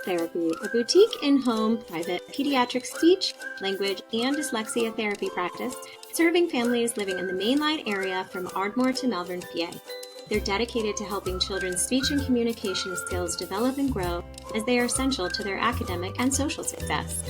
Therapy, a boutique in-home private pediatric speech, language, and dyslexia therapy practice serving families living in the mainline area from Ardmore to Malvern, PA. They're dedicated to helping children's speech and communication skills develop and grow as they are essential to their academic and social success.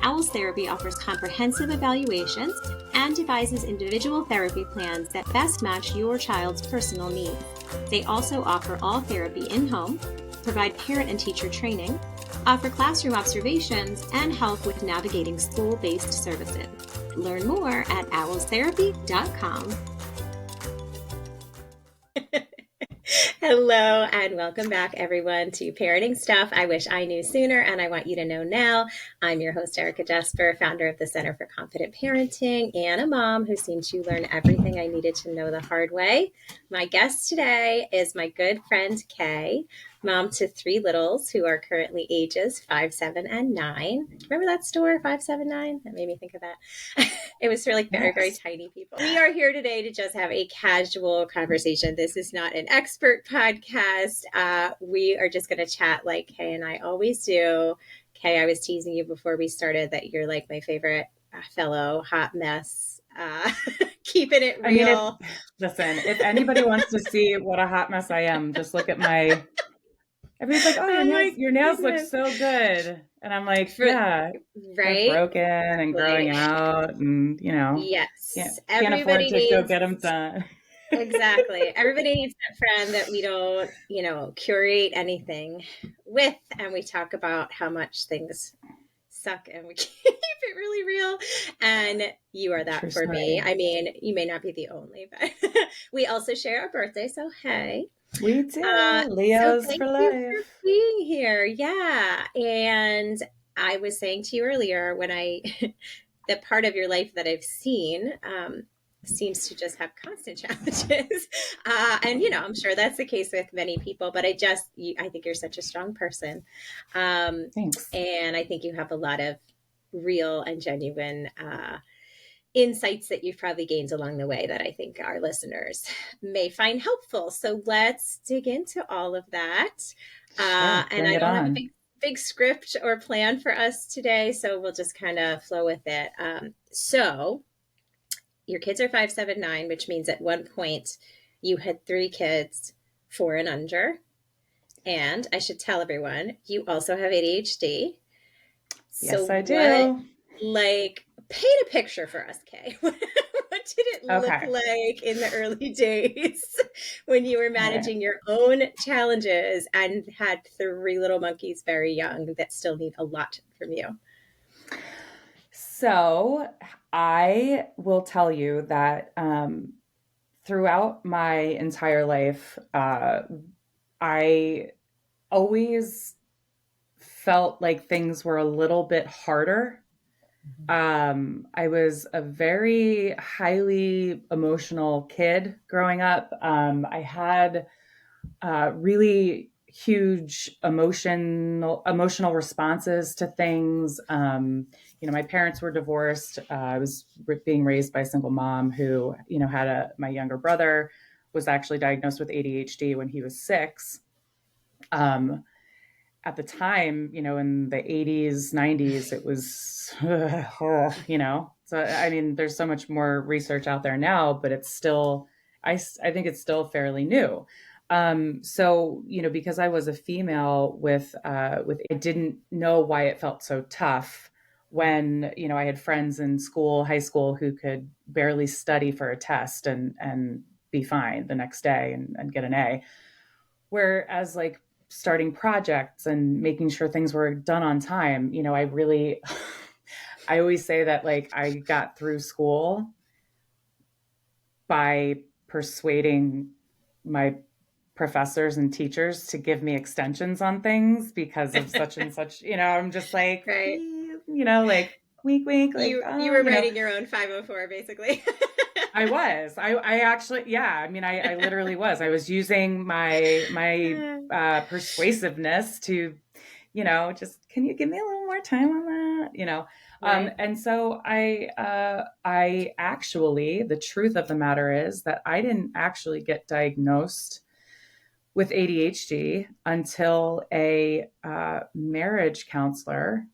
Owls Therapy offers comprehensive evaluations and devises individual therapy plans that best match your child's personal needs. They also offer all therapy in-home, provide parent and teacher training, offer classroom observations, and help with navigating school-based services. Learn more at owlstherapy.com. Hello and welcome back, everyone, to Parenting Stuff I Wish I Knew Sooner and I Want You to Know Now. I'm your host, Erica Jesper, founder of the Center for Confident Parenting and a mom who seemed to learn everything I needed to know the hard way. My guest today is my good friend, Kay, mom to 3 littles who are currently ages 5, 7, and 9. Remember that store, 5, 7, 9? That made me think of that. It was for like very, very tiny people. We are here today to just have a casual conversation. This is not an expert podcast. We are just going to chat like Kay and I always do. Kay, I was teasing you before we started that you're like my favorite fellow hot mess. Keeping it real. Listen, if anybody wants to see what a hot mess I am, just look at my... Everybody's like, oh, your nails look so good. And I'm like, yeah, they're broken and growing out and, yes, can't afford to go get them done. Exactly. Everybody needs that friend that we don't, curate anything with. And we talk about how much things suck and we keep it really real. And you are that for me. I mean, you may not be the only, but we also share our birthday. So, hey. We do. Leo's so for life. Thank you for being here. Yeah. And I was saying to you earlier when the part of your life that I've seen seems to just have constant challenges. And, I'm sure that's the case with many people, but I think you're such a strong person. Thanks. And I think you have a lot of real and genuine insights that you've probably gained along the way that I think our listeners may find helpful. So let's dig into all of that. And I don't have a big script or plan for us today, so we'll just kind of flow with it. So your kids are 5, 7, 9, which means at one point you had 3 kids, 4 and under. And I should tell everyone, you also have ADHD. Yes, I do. Paint a picture for us, Kay. What did it look like in the early days when you were managing your own challenges and had 3 little monkeys very young that still need a lot from you? So I will tell you that throughout my entire life, I always felt like things were a little bit harder. I was a very highly emotional kid growing up. I had really huge emotional responses to things. My parents were divorced. I was being raised by a single mom who, had my younger brother was actually diagnosed with ADHD when he was 6. At the time, in the 80s, 90s, it was, so, I mean, there's so much more research out there now, but it's still, I think it's still fairly new. So, because I was a female I didn't know why it felt so tough when, I had friends in high school who could barely study for a test and be fine the next day and get an A. Whereas starting projects and making sure things were done on time, I always say that I got through school by persuading my professors and teachers to give me extensions on things because of such and such, I'm just like, right. Wink, wink. You were writing your own 504 basically. I was. I actually, I literally was. I was using my persuasiveness to, just, can you give me a little more time on that? Right. And so I actually, the truth of the matter is that I didn't actually get diagnosed with ADHD until a marriage counselor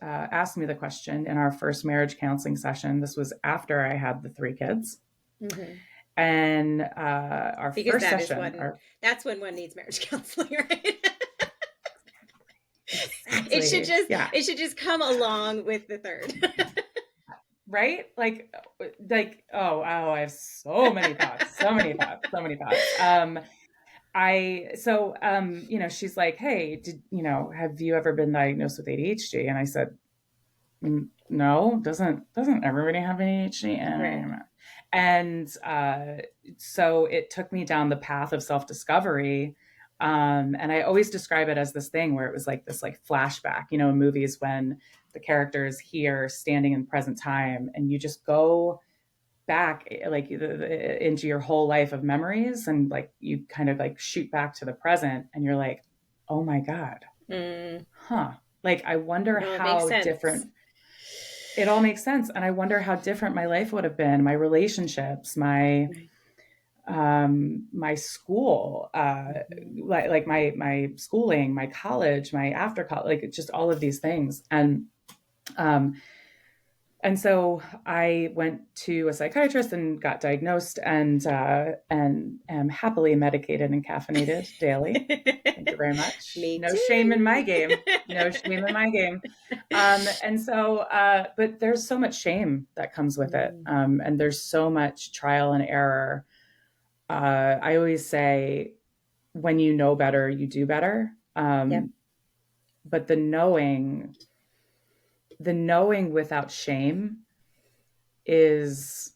asked me the question in our first marriage counseling session. This was after I had the three kids. Mm-hmm. And our Because first session, that's when one needs marriage counseling, right? exactly, yeah, it should just come along with the third. right? I have so many thoughts, so many thoughts, so many thoughts. She's like, hey, have you ever been diagnosed with ADHD? And I said, no, doesn't everybody have ADHD? Right. And so it took me down the path of self-discovery. And I always describe it as this thing where it was like this like flashback, in movies when the character is here standing in present time and you just go back like into your whole life of memories, and like you kind of like shoot back to the present and you're like, oh my God, Mm. like I wonder Well, it makes how sense. different it all makes sense. And I wonder how different my life would have been, my relationships, Right. my school, Mm-hmm. like my schooling, my college, my after college, like just all of these things. Um, and so I went to a psychiatrist and got diagnosed, and am happily medicated and caffeinated daily. Thank you very much. Me No shame in my too. game. No shame in my game. But there's so much shame that comes with it. Mm. And there's so much trial and error. I always say, when you know better, you do better. Yep. But the knowing without shame is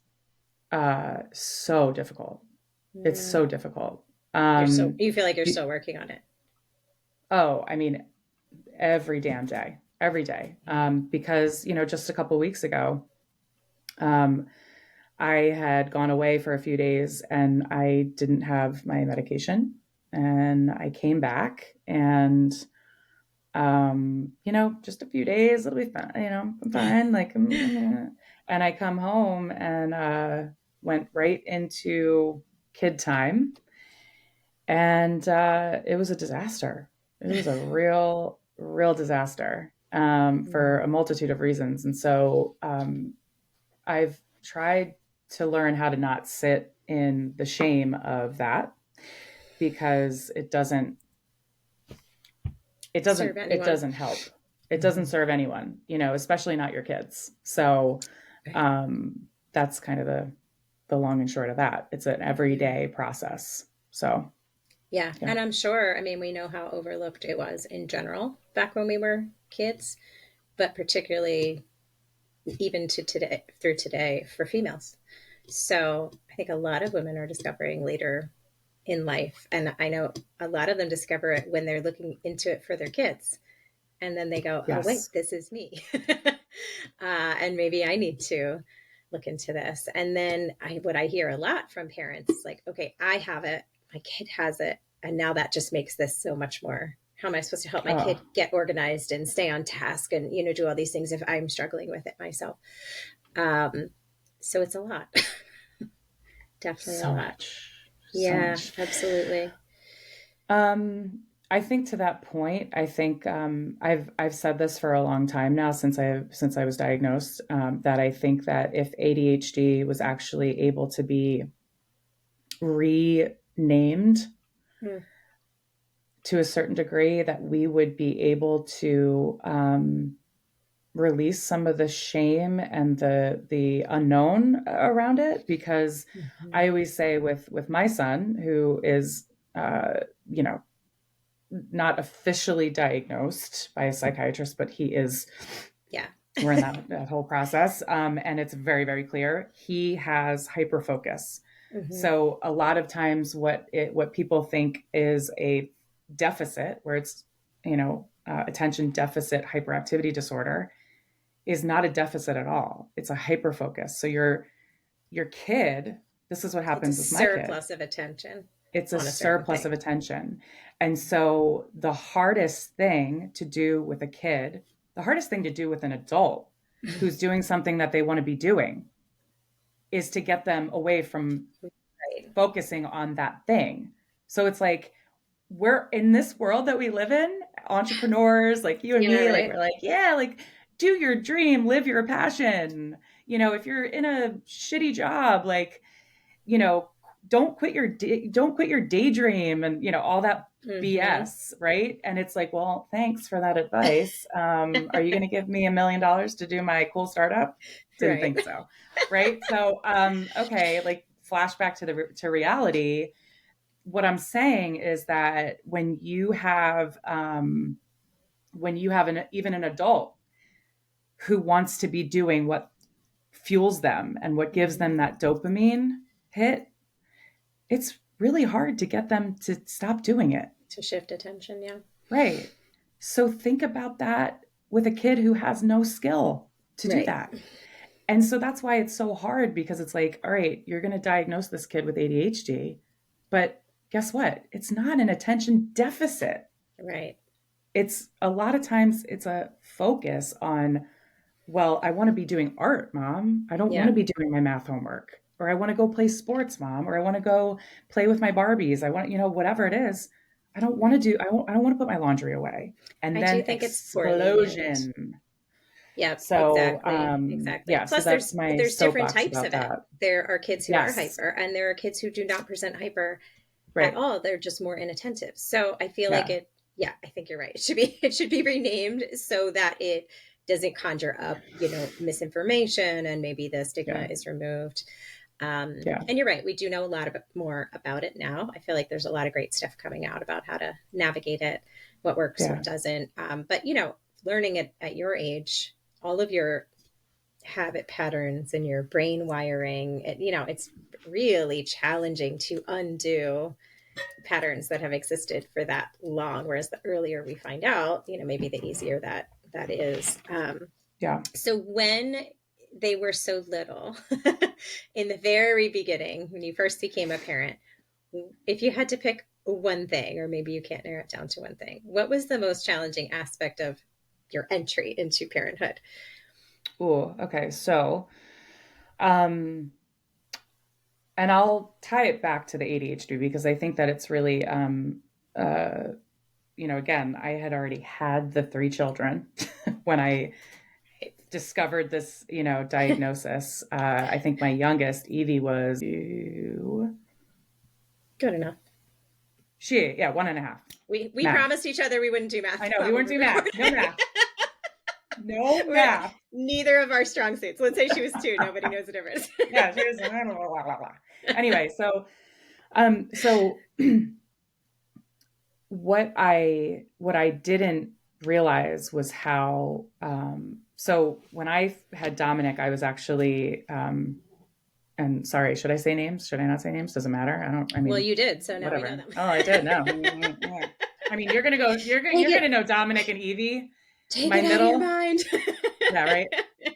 so difficult. It's Mm. so difficult. Um, You feel like you're still working on it. oh, I mean, every day. Because, just a couple weeks ago, um, I had gone away for a few days and I didn't have my medication. And I came back and, just a few days, it'll be fine. I'm fine. Like, and I come home and went right into kid time. And it was a disaster. It was a real, real disaster, for Mm. a multitude of reasons. And so I've tried to learn how to not sit in the shame of that, because Serve it anyone. doesn't help. It doesn't Mm-hmm. serve anyone, especially not your kids. So Right. that's kind of the long and short of that. It's an Yeah. everyday process. So Yeah. yeah. And I'm sure, I mean, we know how overlooked it was in general back when we were kids, but particularly even to today, through today for females. So I think a lot of women are discovering later in life. And I know a lot of them discover it when they're looking into it for their kids. And then they go, oh, wait, Yes. this is me. And maybe I need to look into this. And then what I hear a lot from parents is like, okay, I have it, my kid has it. And now that just makes this so much more. How am I supposed to help my Oh, kid get organized and stay on task and, do all these things if I'm struggling with it myself? Um, so it's a lot. Definitely a so lot. much, so Yeah, much. absolutely. Um, I think to that point, I think I've said this for a long time now, since I was diagnosed, that I think that if ADHD was actually able to be renamed Hmm. to a certain degree, that we would be able to release some of the shame and the unknown around it. Because Mm-hmm. I always say, with my son, who is uh, you know not officially diagnosed by a psychiatrist, but he is. Yeah. We're in that whole process, and it's very, very clear he has hyperfocus. Mm-hmm. So a lot of times, what people think is a deficit, where it's attention deficit hyperactivity disorder, is not a deficit at all. It's a hyperfocus. So your kid. This is what It's a happens with my kid. surplus of attention It's a on a certain surplus thing. of attention. And so the hardest thing to do with a kid, the hardest thing to do with an adult who's doing something that they want to be doing, is to get them away from Right. focusing on that thing. So it's like, we're in this world that we live in, entrepreneurs like you and Yeah, me, like right. we're like, yeah, like do your dream, live your passion. If you're in a shitty job, like, you know, don't quit your daydream and all that Mm-hmm. BS, right? And it's like, well, thanks for that advice. Are you going to give me $1 million to do my cool startup? Didn't Right. think so, right? So, okay, like flashback to reality. What I'm saying is that when you have even an adult who wants to be doing what fuels them and what gives them Mm-hmm. that dopamine hit, it's really hard to get them to stop doing it. To shift attention, yeah. Right. So think about that with a kid who has no skill to do Right. that. And so that's why it's so hard, because it's like, all right, you're going to diagnose this kid with ADHD, but guess what? It's not an attention deficit. Right. It's a lot of times it's a focus on, well, I want to be doing art, mom. I don't want Yeah. to be doing my math homework. Or I want to go play sports, mom. Or I want to go play with my Barbies. I want, whatever it is. I don't want to put my laundry away. And I do then think it's poorly named. explosion. Yeah, So, exactly. Exactly. yeah, so Plus that's my there's different soapbox types about of it. that. There are kids who are Yes, hyper and there are kids who do not present hyper at right. all. They're just more inattentive. So I feel like Yeah, it, yeah, I think you're right. It should be renamed so that it doesn't conjure up, misinformation, and maybe the stigma yeah, is removed. yeah, And you're right. We do know a lot more about it now. I feel like there's a lot of great stuff coming out about how to navigate it, what works, yeah, what doesn't. But learning it at your age, all of your habit patterns and your brain wiring, it's really challenging to undo patterns that have existed for that long. Whereas the earlier we find out, maybe the easier that is. yeah. So when they were so little, in the very beginning, when you first became a parent, if you had to pick one thing, or maybe you can't narrow it down to one thing, what was the most challenging aspect of your entry into parenthood? Ooh, okay. So, um, and I'll tie it back to the ADHD because I think that it's really, uh, again, I had already had the three children when I discovered this, diagnosis. I think my youngest, Evie, was Good enough. yeah, 1.5. We Math. promised each other we wouldn't do math I know while we we weren't were doing math. recording. No math. No math. Neither of our strong suits. Let's say she was 2. Nobody knows the difference. Yeah, she was blah, blah, blah, blah. Anyway, so what I didn't realize was how so when I had Dominic, I was actually and sorry, should I say names? Should I not say names? Doesn't matter. I Well, mean, you did, so now we know whatever. them. Oh, I did. No. Yeah. I mean, Take you're it. gonna know Dominic and Evie. Take My it out of your middle, mind. yeah, right.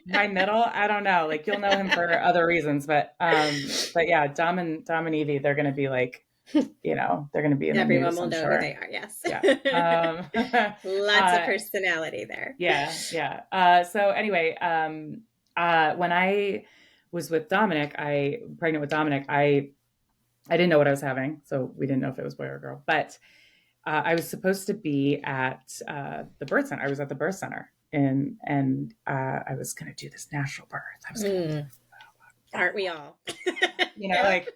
My middle, I don't know. Like you'll know him for other reasons, but yeah, Dom and Evie, they're gonna be like, they're gonna be in the Everyone news, will I'm know who sure. they are. Yes. Yeah. Lots of personality there. Yeah, yeah. So anyway, when I was with Dominic, pregnant with Dominic, I didn't know what I was having, so we didn't know if it was boy or girl. But I was supposed to be at the birth center. I was at the birth center, and I was going to do this natural birth. I was going to, Aren't we all? Yeah. like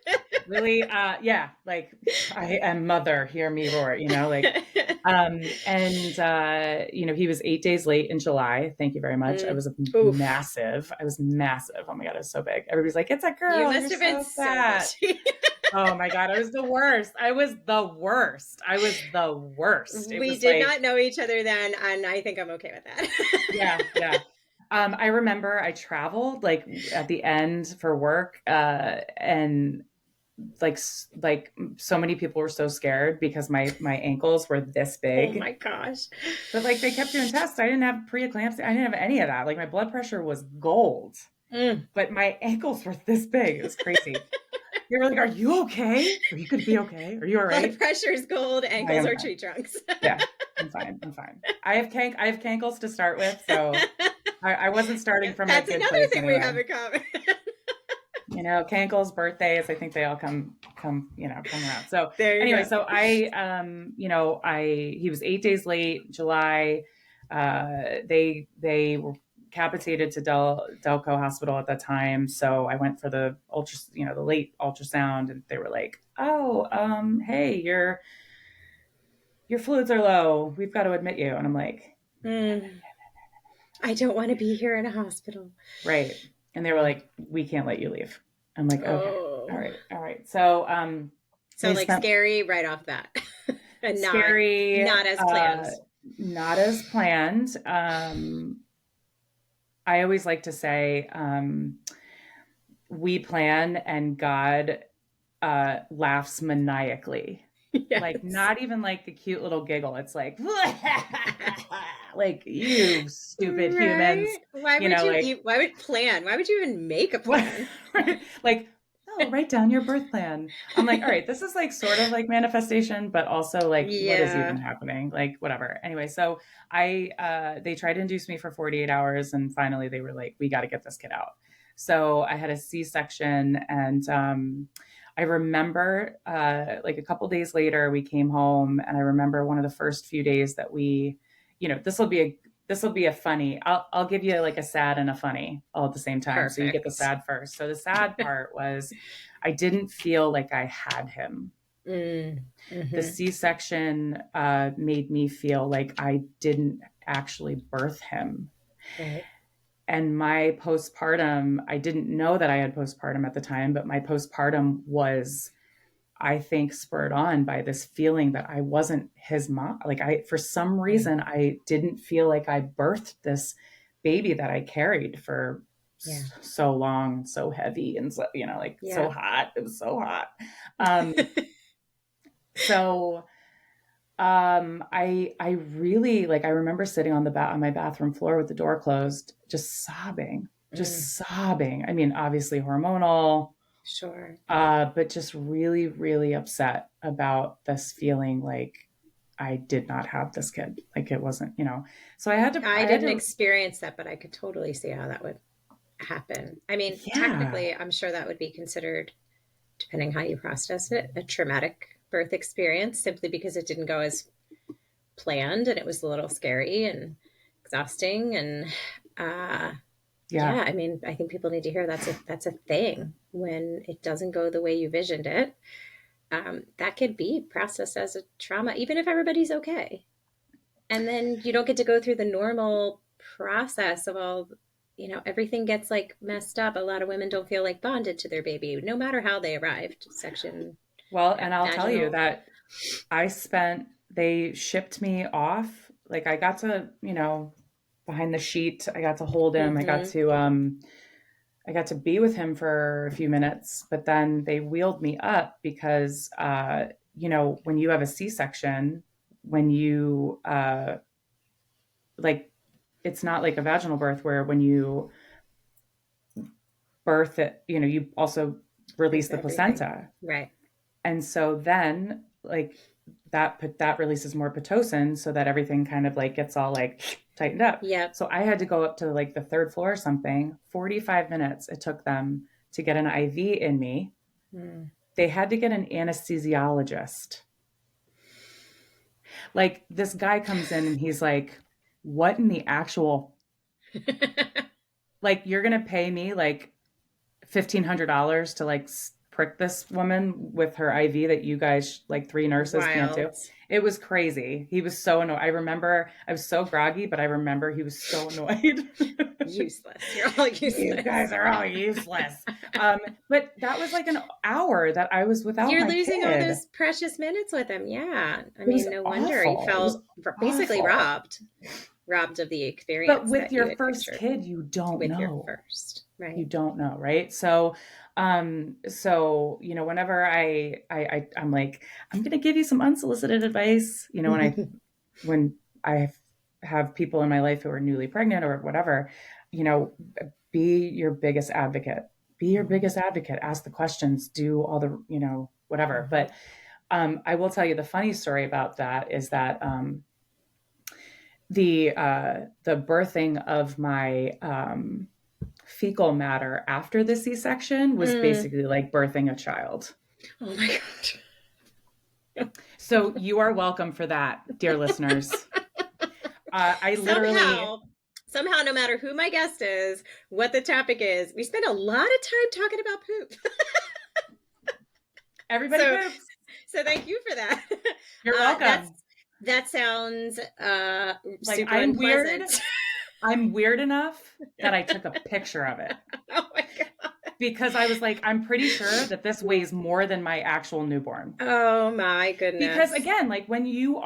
really, yeah, like I am mother. Hear me roar. Like, and he was 8 days late in July. Thank you very much. I was Oof. massive. I was massive. Oh my god, I was so big. Everybody's like, "It's a You girl. must You're have been so so fat." bitchy. Oh my god, I was the worst. I was the worst. I was the worst. It We was did like, not know each other then, and I think I'm okay with that. yeah, yeah. I remember I traveled like at the end for work, and like so many people were so scared because my ankles were this Oh big. my gosh. But like they kept doing tests. I didn't have preeclampsia. I didn't have any of that. Like my blood pressure was gold, but my ankles were this big. It was crazy. They were like, "Are you okay? Or you could be okay. Are you all right?" Blood pressure is gold, I ankles am are fine. tree trunks. Yeah, I'm fine. I'm fine. I have cankles to start with, so I wasn't starting from a That's good another place thing we anyway. have in common. Cankles, birthdays, I think they all come come around. So There you anyway, go. so he was 8 days late, July. They were capitated to Delco Hospital at that time. So I went for the late ultrasound, and they were like, "Oh, hey, your fluids are low. We've got to admit you." And I'm like, Mm, I don't want to be here in a hospital. right. And they were like, "We can't let you leave." I'm like, "Okay, all Oh, right, all right." So so they like spent scary right off the bat, and scary, not as planned. not as planned. I always like to say, we plan and God laughs maniacally. Like, Yes. not even like a cute little giggle. It's like, like, you stupid Right? humans, Why would you like, eat? Why would plan? Why would you even make a what? plan? Like, oh, write down your birth plan. I'm like, all right, this is like sort of like manifestation, but also like, what is even Yeah. happening? Like, whatever. Anyway, so they tried to induce me for 48 hours, and finally they were like, we got to get this kid out. So I had a C-section, and I remember like a couple days later, we came home, and I remember one of the first few days that this will be a funny. I'll give you like a sad and a funny all at the same time. So you get the Perfect. sad first. So the sad part was I didn't feel like I had him. The Mm-hmm. C-section made me feel like I didn't actually birth him. Right. And my postpartum, I didn't know that I had postpartum at the time, but my postpartum was, I think, spurred on by this feeling that I wasn't his mom. Like, for some Mm. reason, I didn't feel like I birthed this baby that I carried for Yeah. so long, so heavy, and so, like, so Yeah. hot. It was so hot. So I really, like, I remember sitting on my bathroom floor with the door closed, Mm, just sobbing. I mean, obviously hormonal, sure. but just really, really upset about this feeling like I did not have this kid. Like, it wasn't. So I I had didn't to, experience that, but I could totally see how that would happen. I mean, yeah, technically, I'm sure that would be considered, depending how you process it, a traumatic birth experience simply because it didn't go as planned and it was a little scary and exhausting and uh yeah, yeah, I mean, I think people need to hear that's a thing when it doesn't go the way you visioned it. That could be processed as a trauma, even if everybody's okay. And then you don't get to go through the normal process of all, everything gets like messed up. A lot of women don't feel like bonded to their baby, no matter how they arrived. Section, well, and I'll tell you vaginal. that they shipped me off. Like, I got to, behind the sheet, I got to hold him. Mm-hmm. I got to be with him for a few minutes, but then they wheeled me up because, when you have a C-section, when you, like, it's not like a vaginal birth where when you birth it, you also release Birth the everything. placenta. Right. And so then, like, that releases more pitocin, so that everything kind of like gets all like tightened up. Yep. So I had to go up to like the third floor or something. 45 minutes it took them to get an IV in me. Mm. They had to get an anesthesiologist. Like, this guy comes in and he's like, "What in the actual, like, you're gonna pay me like $1,500 to like prick this woman with her IV that you guys, like, three nurses, can't do?" Wild. It was crazy. He was so annoyed. I remember I was so groggy, but I remember he was so annoyed. Useless. You're all You useless. guys are all useless. But that was like an hour that I was without You're my losing all kid. those precious minutes with him. Yeah. I It was mean, no wonder you awful. It was felt basically awful. robbed of the But experience with that you your had first pictured kid, you don't with your know. first. You Right. don't know, right? So whenever I'm like, I'm gonna give you some unsolicited advice, when I have people in my life who are newly pregnant or whatever, you know be your biggest advocate. Be your biggest advocate. Ask the questions, do all the, whatever. Mhm. But I will tell you the funny story about that is that the birthing of my fecal matter after the C-section was Mm, basically like birthing a child. Oh my God. So you are welcome for that, dear listeners. I literally, Somehow, no matter who my guest is, what the topic is, we spend a lot of time talking about poop. everybody so, poops. so thank you for that. You're welcome. That sounds Like super unpleasant. I'm weird enough that I took a picture of it. Oh my God. Because I was like, I'm pretty sure that this weighs more than my actual newborn. Oh my Because goodness. again, like when you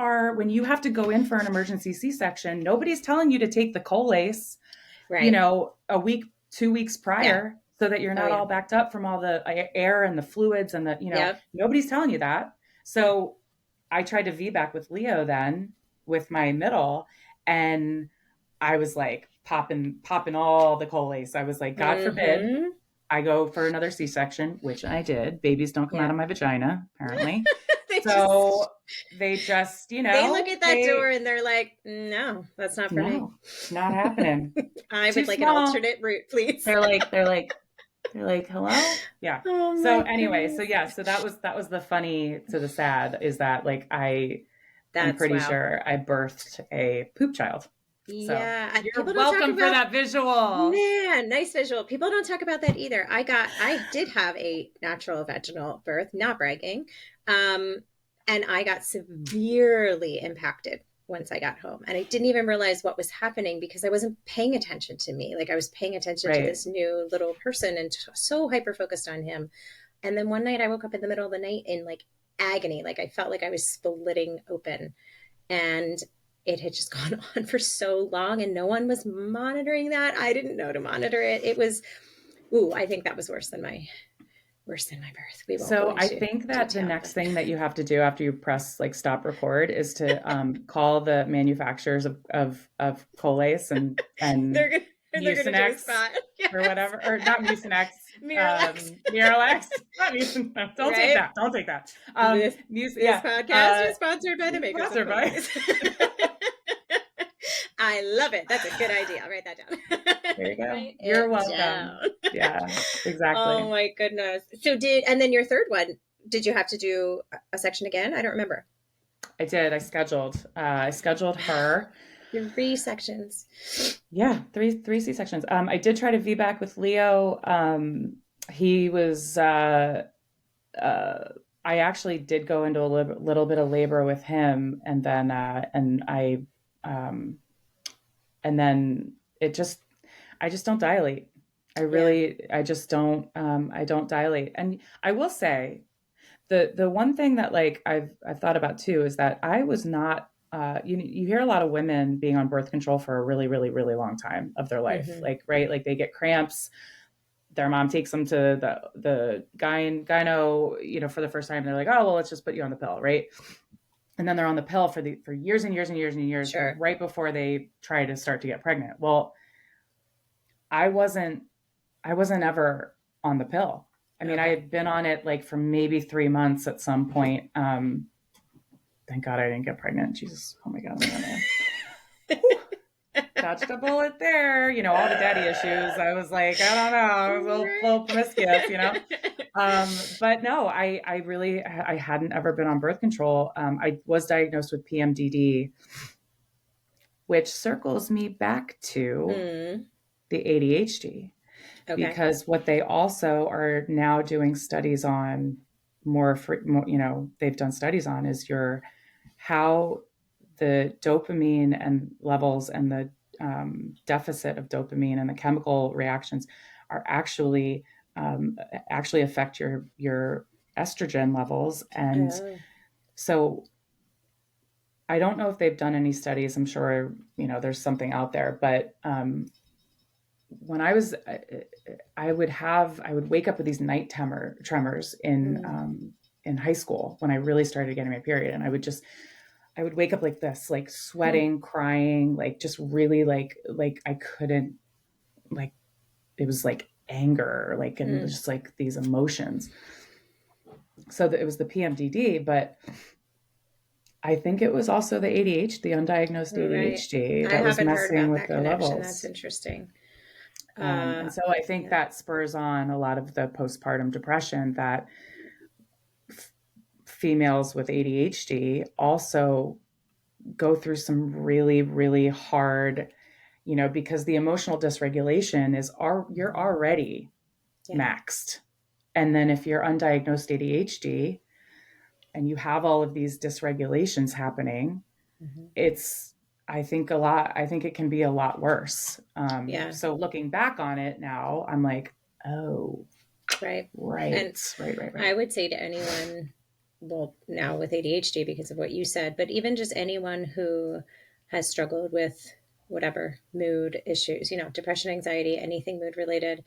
have to go in for an emergency C-section, nobody's telling you to take the Colace, Right. a week, 2 weeks Yeah. prior, so that you're Oh not yeah. all backed up from all the air and the fluids and Yep. nobody's telling you that. Yeah. So I tried to VBAC with Leo then with my middle, and I was like popping all the Colace. I was like, God forbid Mm-hmm. I go for another C-section, which I did. Babies don't come out Yeah. of my vagina, apparently. they So just they just, they look at that door and they're like, no, that's not for me. no, not happening. I Too would like an small. alternate route, please. They're like, hello? Yeah. Oh So my anyway, so goodness. yeah, so that was the funny to the sad is that like I'm That's pretty wow. sure I birthed a poop child. So Yeah, you're people don't talk welcome for about, that visual. man, nice visual. People don't talk about that either. I did have a natural vaginal birth, not bragging. Um, and I got severely impacted once I got home. And I didn't even realize what was happening because I wasn't paying attention to me. Like I was paying attention to Right. this new little person and so hyper focused on him. And then one night I woke up in the middle of the night in like agony. Like I felt like I was splitting open. And it had just gone on for so long and no one was monitoring that. I didn't know to monitor it. It was, ooh, I think that was worse than my birth. We won't go So I into think that the detail, next but thing that you have to do after you press like stop record is to call the manufacturers of Colace and they're gonna do a Mucinex spot. or Yes. whatever, or not Mucinex, Miralax. Miralax, not Mucinex. Don't take Right? that. Don't take that. This this Yeah, podcast is sponsored by the makers of sponsored by. Colace. I love it. That's a good idea. I'll write that down. There you go. Write You're it welcome. down. Yeah, Oh exactly. my goodness. And then your third one, did you have to do a section again? I don't remember. I did. I scheduled her. 3 sections. Yeah, three C-sections. I did try to VBAC with Leo. He was. I actually did go into a little bit of labor with him, and then um, and then it just I just don't dilate. Yeah. I just don't. I don't dilate, and I will say the one thing that like I've thought about too is that I was not. You hear a lot of women being on birth control for a really really really long time of their life, Mm-hmm. like right, like they get cramps, their mom takes them to the gyno, for the first time. They're like, oh well, let's just put you on the pill, right? And then they're on the pill for years and years and years and years, Sure. right before they try to start to get pregnant. Well, I wasn't I wasn't ever on the pill. I mean, I Okay. had been on it like for maybe 3 months at some point. Thank God I didn't get pregnant. Jesus, oh my God, dodged a bullet there. All the daddy issues. I was like, I don't know, I was a little promiscuous. But no, I really I hadn't ever been on birth control. I was diagnosed with PMDD, which circles me back to Mm. the ADHD. Okay. Because what they also are now doing studies on they've done studies on is how the dopamine and levels and the deficit of dopamine and the chemical reactions are actually affect your estrogen levels. And Oh. so I don't know if they've done any studies. I'm sure there's something out there, but when I would wake up with these night tremors Mm. in high school when I really started getting my period, and I would wake up like this, like sweating, crying, like just really like I couldn't, like it was like anger, like, and Mm. just like these emotions. So it was the PMDD, but I think it was also the ADHD, the undiagnosed Right. ADHD I that was haven't heard messing about with that the connection. That's levels. interesting. And so I think Yeah. that spurs on a lot of the postpartum depression that females with ADHD also go through some really, really hard, because the emotional dysregulation you're already Yeah. maxed. And then if you're undiagnosed ADHD and you have all of these dysregulations happening, Mm-hmm. it's, I think it can be a lot worse. Yeah. So looking back on it now, I'm like, oh, Right. And right. I would say to anyone, well, now with ADHD because of what you said, but even just anyone who has struggled with whatever mood issues, depression, anxiety, anything mood related,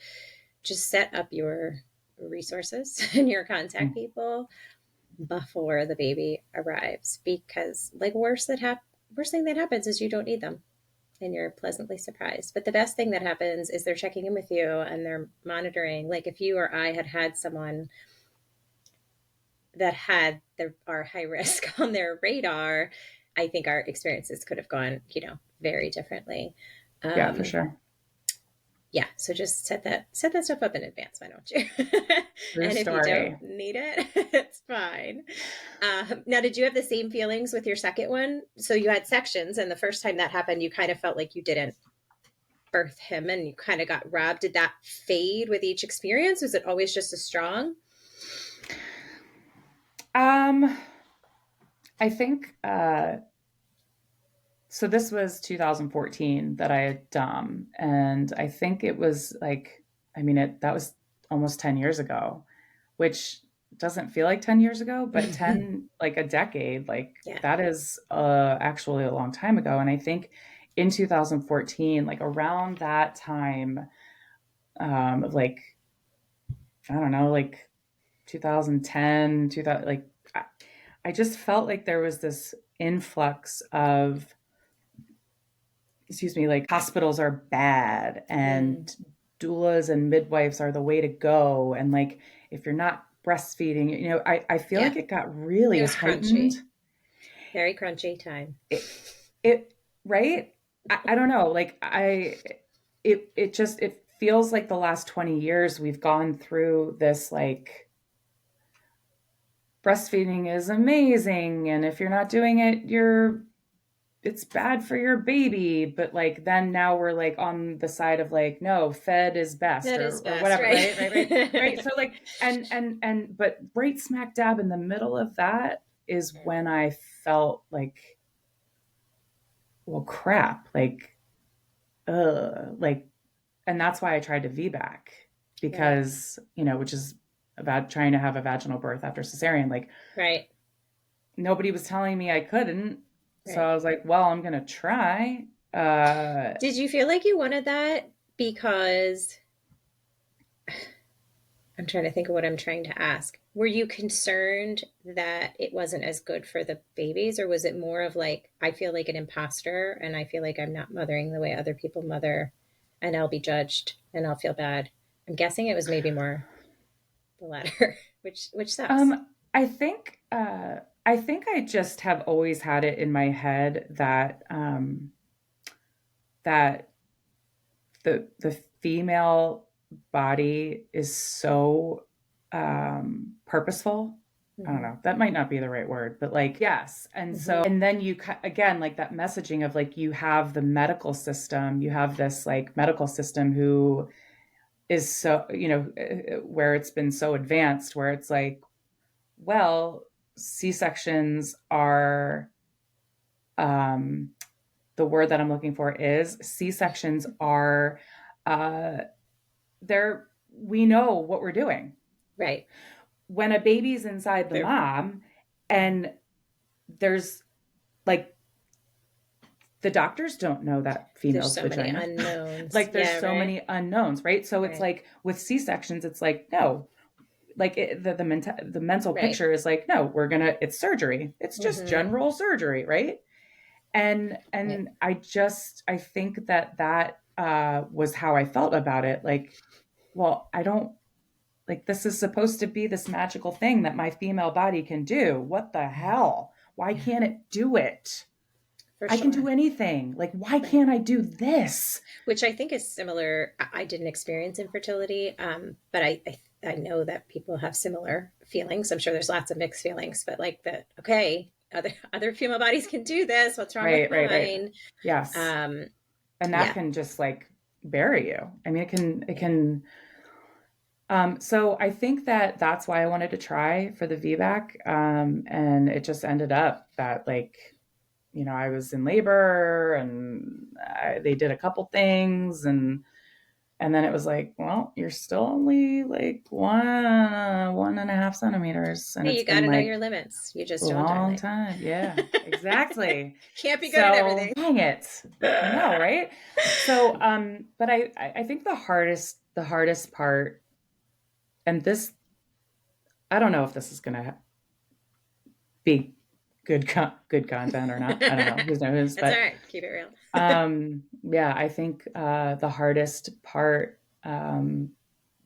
just set up your resources and your contact people before the baby arrives, because like worst thing that happens is you don't need them and you're pleasantly surprised. But the best thing that happens is they're checking in with you and they're monitoring. Like if you or I had someone that had our high risk on their radar, I think our experiences could have gone, very differently. Yeah, for Um, sure. yeah, so just set that stuff up in advance, why don't you? True And if you don't story. need it, it's fine. Now, did you have the same feelings with your second one? So you had sections, and the first time that happened, you kind of felt like you didn't birth him, and you kind of got robbed. Did that fade with each experience? Was it always just as strong? Um, I think so. This was 2014 that I had and I think it was like, that was almost 10 years ago, which doesn't feel like 10 years ago, but 10, like a decade, like Yeah. that is actually a long time ago. And I think in 2014, like around that time, like, I don't know, like 2010, 2000, like, I just felt like there was this influx of, excuse me, like hospitals are bad Mm, and doulas and midwives are the way to go. And like, if you're not breastfeeding, I feel yeah. like it got It really was heightened. crunchy. Very crunchy time. It, it right? I don't know. Like it feels like the last 20 years we've gone through this like breastfeeding is amazing. And if you're not doing it, it's bad for your baby, but like then now we're like on the side of like no, fed is best That is or best, whatever, right? right, so like and but right smack dab in the middle of that is when I felt like, well, crap, like, and that's why I tried to VBAC, Right. because which is about trying to have a vaginal birth after cesarean, like Right. nobody was telling me I couldn't. So Right. I was like, well, I'm going to try. Did you feel like you wanted that because I'm trying to think of what I'm trying to ask. Were you concerned that it wasn't as good for the babies, or was it more of like, I feel like an imposter and I feel like I'm not mothering the way other people mother and I'll be judged and I'll feel bad? I'm guessing it was maybe more the latter, which sucks. um, I think I just have always had it in my head that that the female body is so purposeful. I don't Mm-hmm. know. That might not be the right word, but like, yes. And so, Mm-hmm. and then again, like that messaging of like, you have the medical system, you have this like medical system who is so, where it's been so advanced, where it's like, well, C-sections are, um, the word that I'm looking for is C-sections are, uh, we know what we're doing. Right. When a baby's inside the There, mom and there's like, the doctors don't know that there's female's so many vagina. unknowns. Like there's Yeah, so right. many unknowns, right? So it's Right. like with C-sections, it's like, no, like the mental Right. picture is like, no, it's surgery. It's just Mm-hmm. general surgery, right? And Right. I think that was how I felt about it. Like, well, I don't, like, this is supposed to be this magical thing that my female body can do. What the hell? Why Yeah, can't it do it? for I can do sure. anything. Like, why Right. can't I do this? Which I think is similar. I didn't experience infertility, but I know that people have similar feelings. I'm sure there's lots of mixed feelings, but like that, okay, other female bodies can do this. What's wrong with Right, right, right. mine? Yes. Um, And that yeah. can just like bury you. I mean, it can. So I think that that's why I wanted to try for the VBAC. And it just ended up that like, I was in labor and they did a couple things and then it was like, well, you're still only like 1.5 centimeters. And Hey, it's you got been to know like your limits. You a just don't, long darling. time. Yeah, exactly. Can't be good at So everything. dang it. I know, right? So, but I think the hardest part, and this, I don't know if this is going to be good content or not. I don't know. Who knows? That's all But right. Keep it real. yeah, I think the hardest part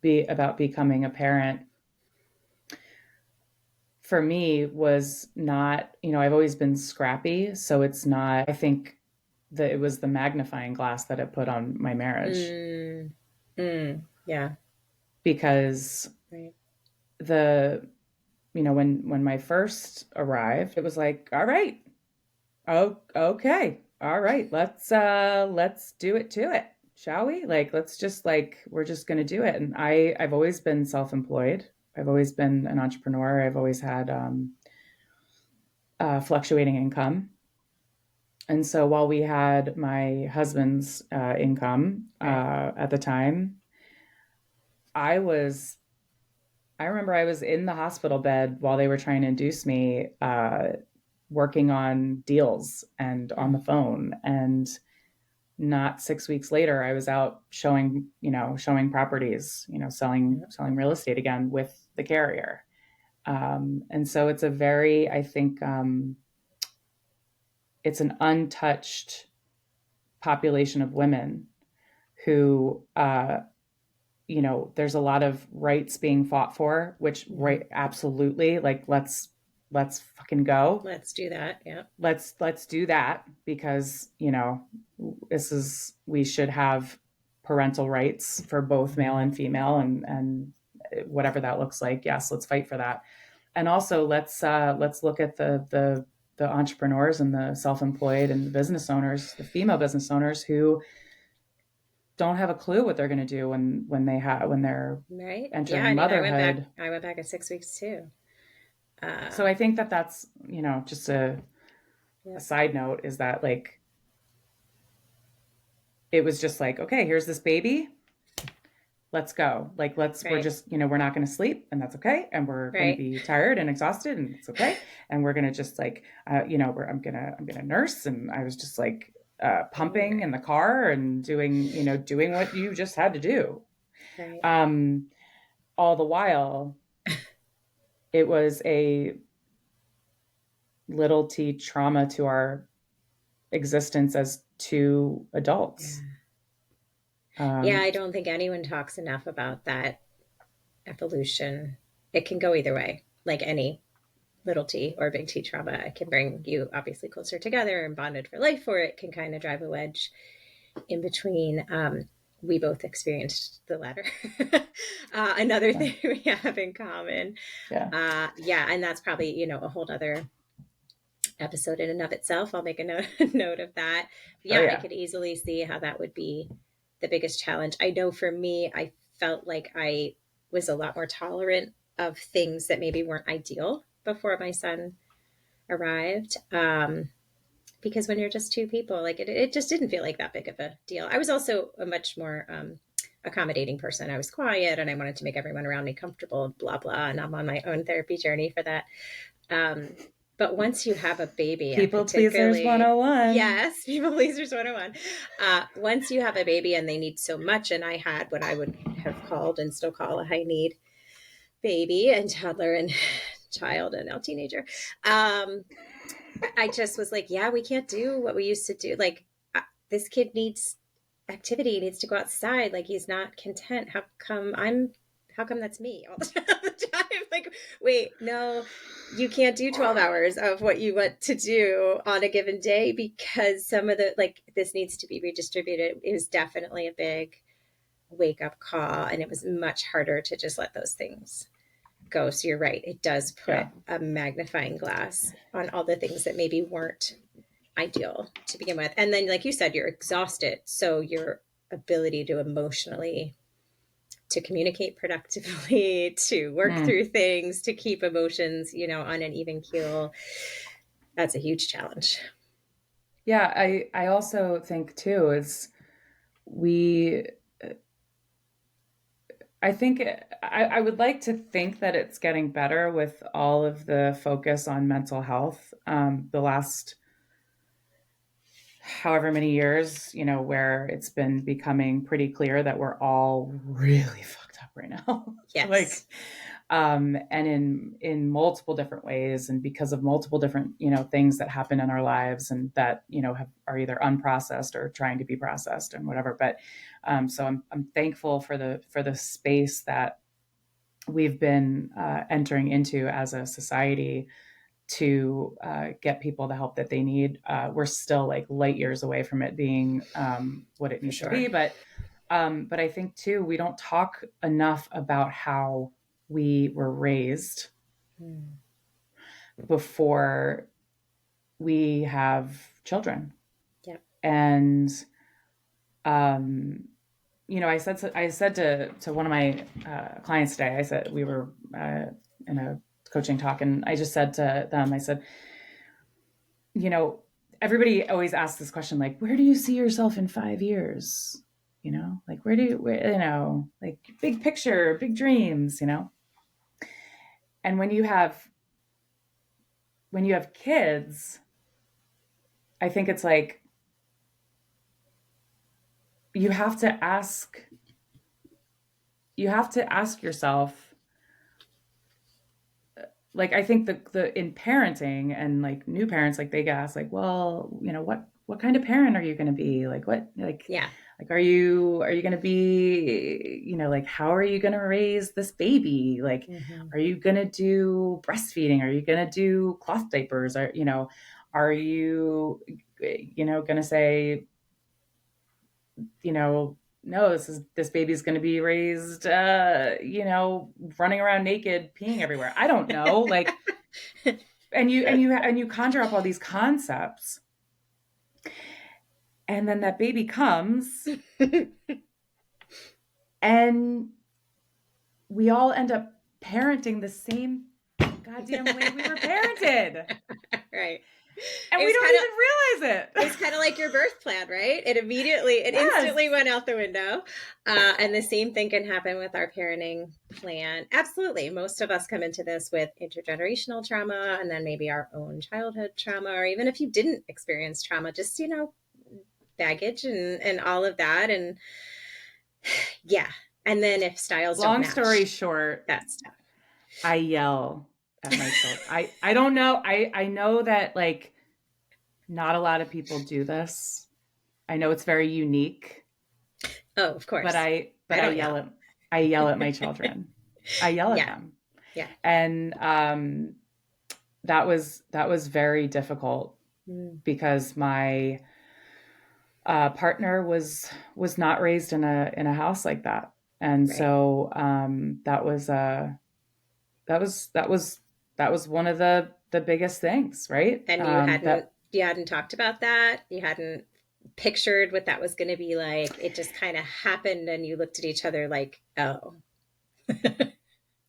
be about becoming a parent for me was not, I've always been scrappy, so it's not. I think that it was the magnifying glass that it put on my marriage Mm, yeah. because Right. the when my first arrived, it was like, all right, oh, okay. All right. Let's do it to it. Shall we? Like, let's just like we're just going to do it. And I've always been self-employed. I've always been an entrepreneur. I've always had fluctuating income. And so while we had my husband's income Right. at the time, I was I remember I was in the hospital bed while they were trying to induce me, working on deals and on the Mm. phone. And not 6 weeks later, I was out showing properties, Yep. selling real estate again with the carrier. And so it's a very, I think, it's an untouched population of women who, there's a lot of rights being fought for, which Mhm. right, absolutely, like let's fucking go. Let's do that. Yeah. Let's do that because we should have parental rights for both male and female, and whatever that looks like. Yes, let's fight for that. And also let's look at the entrepreneurs and the self-employed and the business owners, the female business owners who don't have a clue what they're going to do when they're Right. Yeah. entering I mean, I went back. motherhood. I went back at 6 weeks too. So I think that that's just a Yep. side note is that like it was just like, okay, here's this baby, let's go. Like we're Right. just we're not going to sleep, and that's okay, and we're going to Right. be tired and exhausted, and it's okay, and we're going to just like I'm gonna nurse. And I was just like pumping in Right. the car and doing what you just had to do. Right. um all the while it was a little t trauma to our existence as two adults. Yeah. Yeah. um I don't think anyone talks enough about that evolution. It can go either way, like any little t or big T trauma. It can bring you obviously closer together and bonded for life, or it can kind of drive a wedge in between. We both experienced the latter. Another yeah, thing we have in common. yeah, Yeah, and that's probably a whole other episode in and of itself. I'll make a note note of that. But oh yeah, I yeah, could easily see how that would be the biggest challenge. I know for me, I felt like I was a lot more tolerant of things that maybe weren't ideal before my son arrived. Because when you're just two people, like it just didn't feel like that big of a deal. I was also a much more accommodating person. I was quiet and I wanted to make everyone around me comfortable, blah, blah. And I'm on my own therapy journey for that. Um, but once you have a baby, and people pleasers particularly, 101. yes, people pleasers 101. Once you have a baby and they need so much, and I had what I would have called and still call a high need baby and toddler and child and now teenager. I just was like, yeah, we can't do what we used to do. Like, this kid needs activity, he needs to go outside. Like, he's not content. How come that's me all the time? Like, wait, no, you can't do 12 hours of what you want to do on a given day because some of the, like, this needs to be redistributed. It was definitely a big wake up call, and it was much harder to just let those things go. So you're right, it does put Yeah. a magnifying glass on all the things that maybe weren't ideal to begin with. And then, like you said, you're exhausted, so your ability to emotionally, to communicate productively, to work Mm. through things, to keep emotions, on an even keel, that's a huge challenge. Yeah, I also think too is we I think I would like to think that it's getting better with all of the focus on mental health. The last however many years, where it's been becoming pretty clear that we're all really fucked up right now. Like, Yes. and in multiple different ways, and because of multiple different things that happen in our lives, and that are either unprocessed or trying to be processed and whatever. But so I'm thankful for the space that we've been entering into as a society to get people the help that they need. We're still like light years away from it being what it For needs to sure. be, but I think too we don't talk enough about how we were raised Mm. before we have children. Yep. And I said to one of my clients today, I said we were in a coaching talk, and I just said to them, I said, you know, everybody always asks this question, like, where do you see yourself in 5 years? Like, like big picture, big dreams, And when you have kids, I think it's like you have to ask you have to ask yourself, like, I think the in parenting and like new parents, like they get asked like, well, what kind of parent are you going to be? Like what Yeah. like are you going to be, like how are you going to raise this baby? Like Mm-hmm. are you going to do breastfeeding? Are you going to do cloth diapers? Are you going to say, no, this baby's going to be raised, running around naked, peeing everywhere. I don't know. Like, and you conjure up all these concepts, and then that baby comes, and we all end up parenting the same goddamn way we were parented, Right. and It we was don't kind of even realize it was it. kind of like your birth plan, right? It Yes. instantly went out the window. And the same thing can happen with our parenting plan. Absolutely. Most of us come into this with intergenerational trauma, and then maybe our own childhood trauma, or even if you didn't experience trauma, just, baggage and all of that. And yeah. And then if styles don't Long story match, short, that's tough. I yell at my children. I don't know. I know that like not a lot of people do this. I know it's very unique, Oh, of but course. I but I I don't yell yell. at I yell at my children. I yell at Yeah. them. Yeah. And that was very difficult Mm. because my partner was not raised in a house like that. And Right. so that was one of the biggest things, right? And That you hadn't talked about that. You hadn't pictured what that was going to be like. It just kind of happened, and you looked at each other like, oh.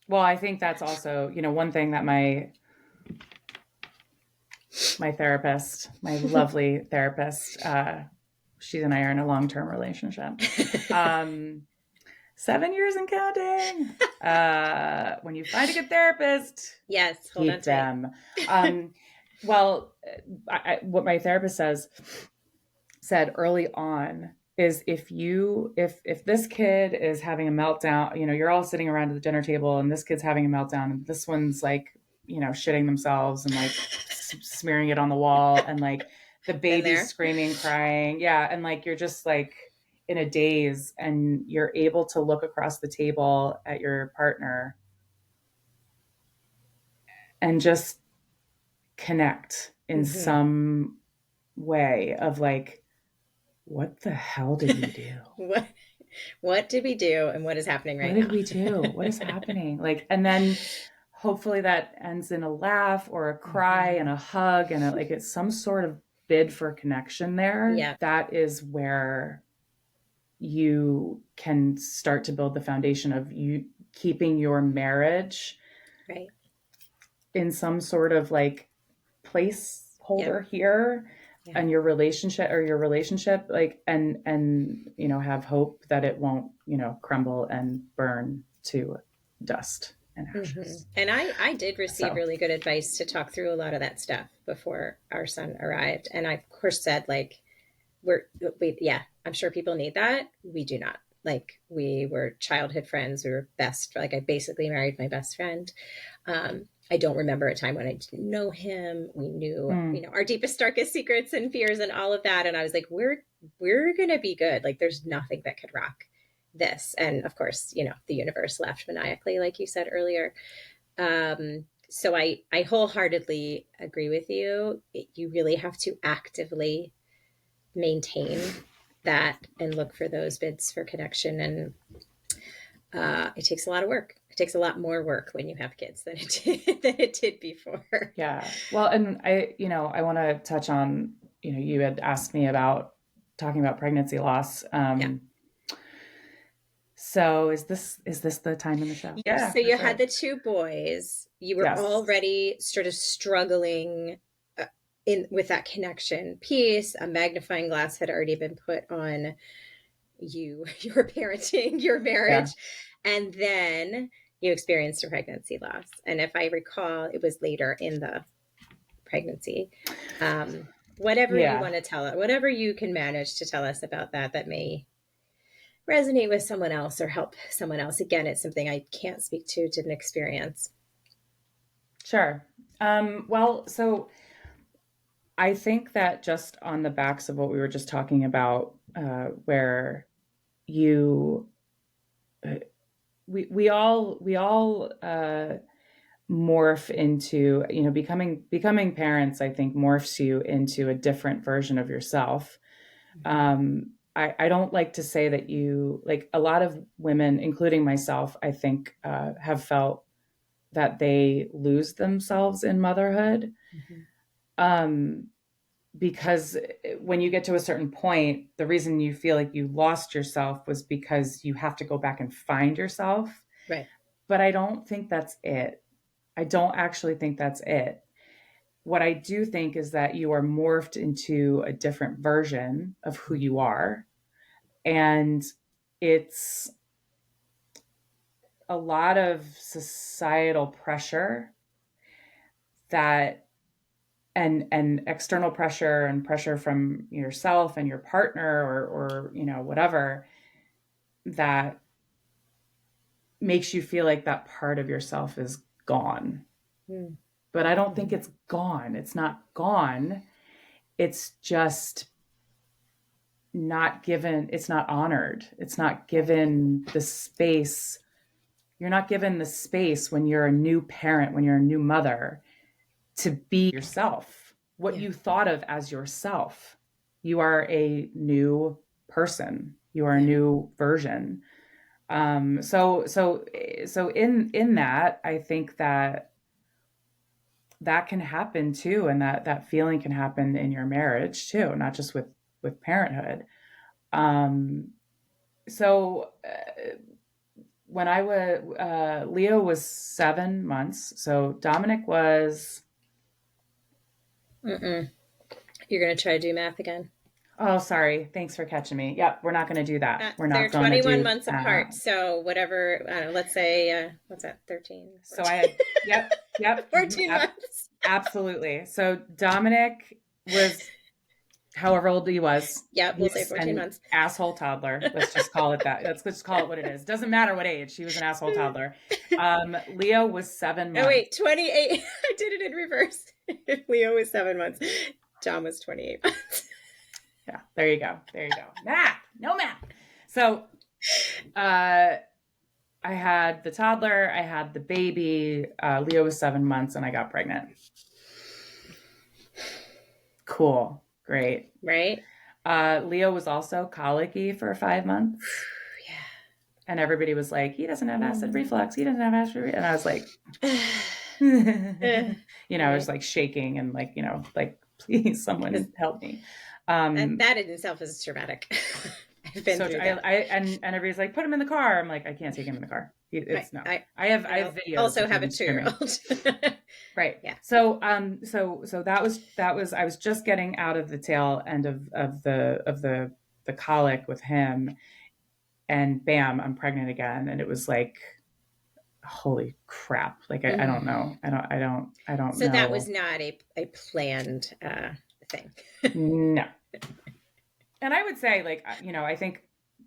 well, I think that's also one thing that my therapist, my lovely therapist, she and I are in a long-term relationship. 7 years and counting. When you find a good therapist, Yes, hold on keep tight. them. Well, what my therapist said early on is if this kid is having a meltdown, you're all sitting around at the dinner table and this kid's having a meltdown, and this one's like, shitting themselves and like smearing it on the wall, and like the Been baby's there. screaming, crying. Yeah. And like, you're just like in a daze, and you're able to look across the table at your partner and just connect in Mm-hmm. some way of like, what the hell did we do? What? What did we do and what is happening What right did now? we do? What is happening? Like, and then hopefully that ends in a laugh or a cry and Mhm. a hug and like it's some sort of bid for connection there. Yeah, That is where you can start to build the foundation of you keeping your marriage right. in some sort of like Yep. placeholder here Yeah. and your relationship like and have hope that it won't crumble and burn to dust and ashes. And I did receive So really good advice to talk through a lot of that stuff before our son arrived. And I, of course, said, like, yeah, I'm sure people need that. We do not. Like, we were childhood friends. We were best. Like, I basically married my best friend. I don't remember a time when I didn't know him. We knew, mm, our deepest, darkest secrets and fears and all of that. And I was like, we're gonna be good. Like, there's nothing that could rock this. And of course, the universe laughed maniacally, like you said earlier. So I wholeheartedly agree with you. You really have to actively maintain that and look for those bids for connection. And it takes a lot of work. It takes a lot more work when you have kids than it did before. yeah. Well, and I want to touch on, you had asked me about talking about pregnancy loss. Yeah. So is this the time in the show? Yes. Yeah, So for you had sure. the two boys. You were Yes. already sort of struggling in with that connection piece. A magnifying glass had already been put on you, your parenting, your Yeah. marriage, and then you experienced a pregnancy loss. And if I recall, it was later in the pregnancy. Whatever you Yeah. want to tell it, whatever you can manage to tell us about that may resonate with someone else or help someone else. Again, it's something I can't speak to, didn't experience. Sure. Well, so I think that just on the backs of what we were just talking about, where you, we all morph into, becoming parents. I think morphs you into a different version of yourself. I don't like to say that like a lot of women, including myself, I think have felt that they lose themselves in motherhood. Mm-hmm. Um, because when you get to a certain point, the reason you feel like you lost yourself was because you have to go back and find yourself. Right. But I don't think that's it. I don't actually think that's it. What I do think is that you are morphed into a different version of who you are. And it's a lot of societal pressure that and external pressure and pressure from yourself and your partner or whatever that makes you feel like that part of yourself is gone. But I don't think Mm-hmm. it's gone. It's not gone. It's just not given, it's not honored. It's not Right. given the space. You're not given the space when you're a new parent, when you're a new mother, to be yourself, what Yeah. you thought of as yourself. You are a new person. You are a Yeah. new version. So in that, I think that that can happen too, and that feeling can happen in your marriage too, not just with parenthood. Um, so when I was Leo was 7 months, so Dominic was. Mm-mm. You're going to try to do math again. Oh, sorry. Thanks for catching me. Yep, we're not going to do that. We're They're not going to 21 do. months apart. So whatever, I don't know, let's say, what's that, 13, So I 14? had. Yep, yep, 14 months. absolutely. So Dominic was however old he was. Yep, we'll say He's 14 an months. asshole toddler. Let's just call it that. Let's just call it what it is. Doesn't matter what age. He was an asshole toddler. Leo was seven Oh, months. wait, 28. I did it in reverse. Leo was 7 months. Tom was 28 months. Yeah, there you go. There you go. Math, no math. So, uh, I had the toddler, I had the baby. Leo was 7 months, and I got pregnant. Cool, great. Right? Leo was also colicky for 5 months. And everybody was like, he doesn't have acid reflux. He doesn't have acid reflux. And I was like, I was Right. like shaking and like, like, please, Because someone help me. that in itself is traumatic. I've been So through I, that. I and everybody's like, put him in the car. I'm like, I can't take him in the car. Right. It's no. I I have I videos also of have a him 2-year screaming. old. Right. Yeah. So that was I was just getting out of the tail end of the colic with him, and bam, I'm pregnant again, and it was like, holy crap! Like I don't Mm. know. I don't So that was know. not a planned thing. No. And I would say, like, I think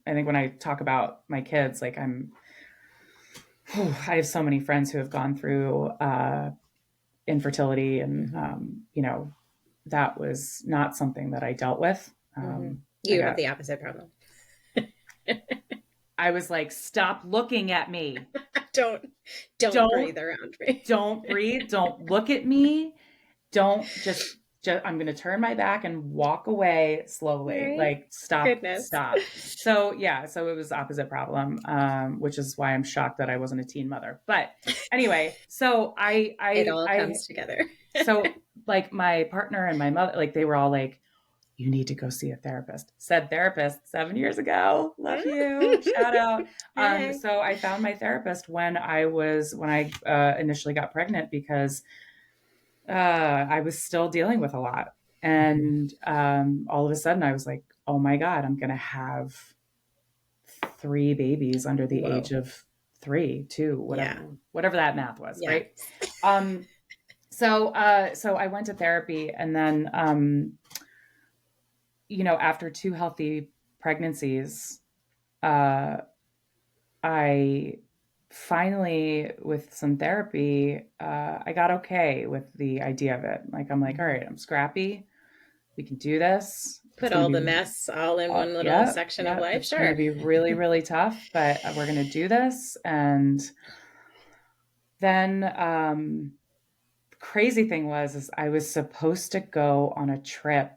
when I talk about my kids, like I have so many friends who have gone through infertility, and Mm-hmm. that was not something that I dealt with. Mm-hmm. I You have got the opposite problem. I was like, stop looking at me. don't don't Don't breathe around me. don't breathe. Don't look at me. Don't just I'm going to turn my back and walk away slowly. Right? Like, stop, Goodness. stop. So yeah, so it was opposite problem, which is why I'm shocked that I wasn't a teen mother. But anyway, so It all comes together. so like my partner and my mother, like they were all like, you need to go see a therapist. Said therapist 7 years ago. Love you. Shout out. Hey. So I found my therapist when I initially got pregnant, because I was still dealing with a lot. And all of a sudden I was like, oh my God, I'm going to have 3 babies under the age Whoa. of 3, 2, Yeah. whatever that math was. Yeah. Right. Um, so I went to therapy, and then, after 2 healthy pregnancies, uh, I finally, with some therapy, I got okay with the idea of it. Like, I'm like, all right, I'm scrappy. We can do this. It's Put going to all be, the mess all in one little yeah, section of yeah, life. it's going to Sure. be really, really tough, but we're going to do this. And then, crazy thing is I was supposed to go on a trip.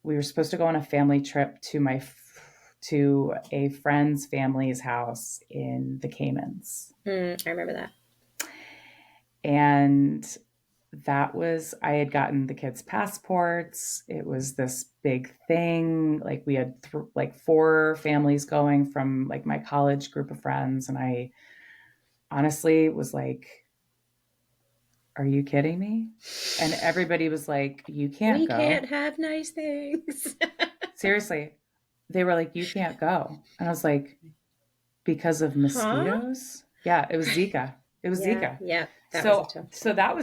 We were supposed to go on a family trip to a friend's family's house in the Caymans. I remember that. And I had gotten the kids' passports. It was this big thing. Like, we had like 4 families going from like my college group of friends. And I honestly was like, are you kidding me? And everybody was like, you can't We go. can't have nice things. Seriously. They were like, you can't go. And I was like, because of Huh? mosquitoes? Yeah, it was Zika. It was Yeah. Zika. Yeah. That was a So tough so one. that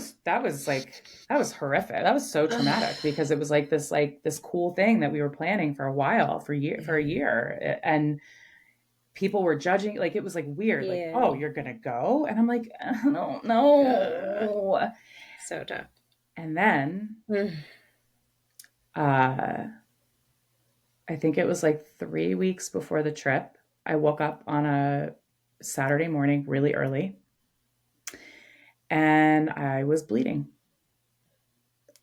was horrific. That was so traumatic, because it was like this cool thing that we were planning for a while, for a Yeah. year. And people were judging, like, it was like weird, like, Yeah. oh, you're gonna go? And I'm like, I don't Uh, know. so tough. And then Mm. uh I think it was like 3 weeks before the trip, I woke up on a Saturday morning really early, and I was bleeding.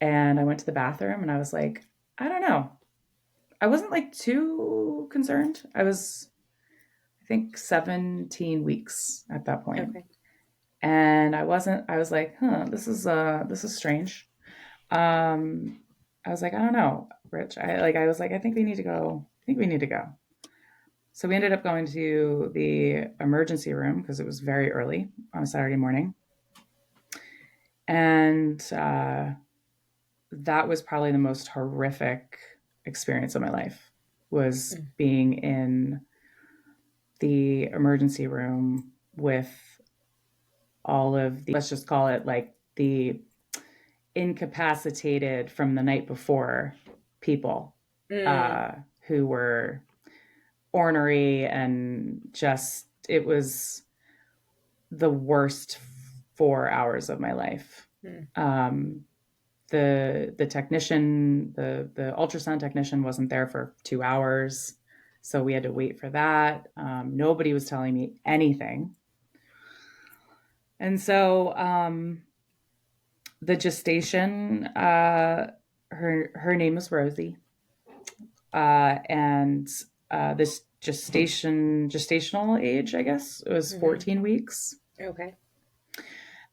And I went to the bathroom, and I was like, I don't know. I wasn't like too concerned. I was, I think, 17 weeks at that point. Okay. And I was like, this is strange. Um, I was like, I don't know, Rich. I was like, I think we need to go. I think we need to go. So we ended up going to the emergency room, because it was very early on a Saturday morning. And that was probably the most horrific experience of my life, was Mm. being in the emergency room with all of the, let's just call it like the incapacitated from the night before people, Mm. uh, who were ornery, and just, it was the worst 4 hours of my life. Mm. Um, the technician, the ultrasound technician, wasn't there for 2 hours, so we had to wait for that. Nobody was telling me anything, and so the gestation, her name is Rosie, and this gestational age, I guess. It was Mm-hmm. 14 weeks. Okay.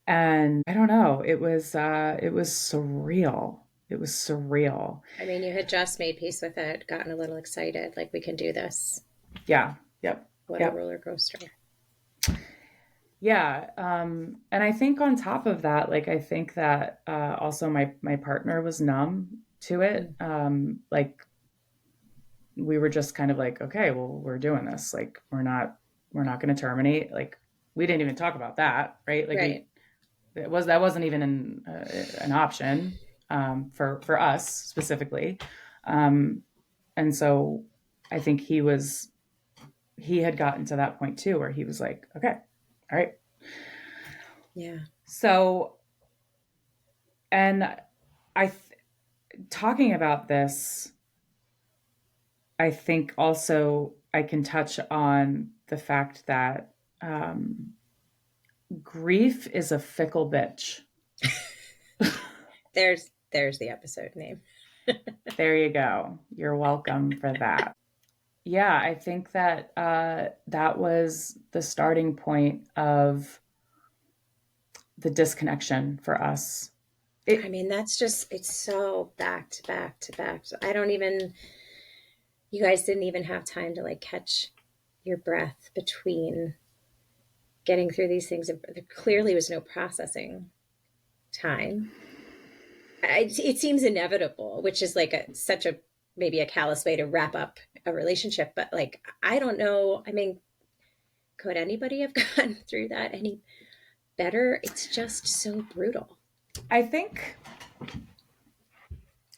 And I don't know, it was surreal. It was surreal. I mean, you had just made peace with it, gotten a little excited, like we can do this. Yeah. Yep. What a Yep. roller coaster. Yeah. And I think on top of that, like I think that also my partner was numb to it. Mm. Like we were just kind of like, okay, well, we're doing this. Like we're not going to terminate. Like we didn't even talk about that, right? Like Right. that wasn't even an option for us specifically. Um, and so I think he had gotten to that point too, where he was like, okay, all right. Yeah. So, and I, talking about this, I think also I can touch on the fact that grief is a fickle bitch. There's the episode name. There you go. You're welcome for that. Yeah, I think that that was the starting point of the disconnection for us. I mean, that's just, it's so back to back to back. So I don't even, you guys didn't even have time to like catch your breath between getting through these things. There clearly was no processing time. It seems inevitable, which is like such a maybe a callous way to wrap up a relationship. But like, I don't know. I mean, could anybody have gotten through that any better? It's just so brutal. I think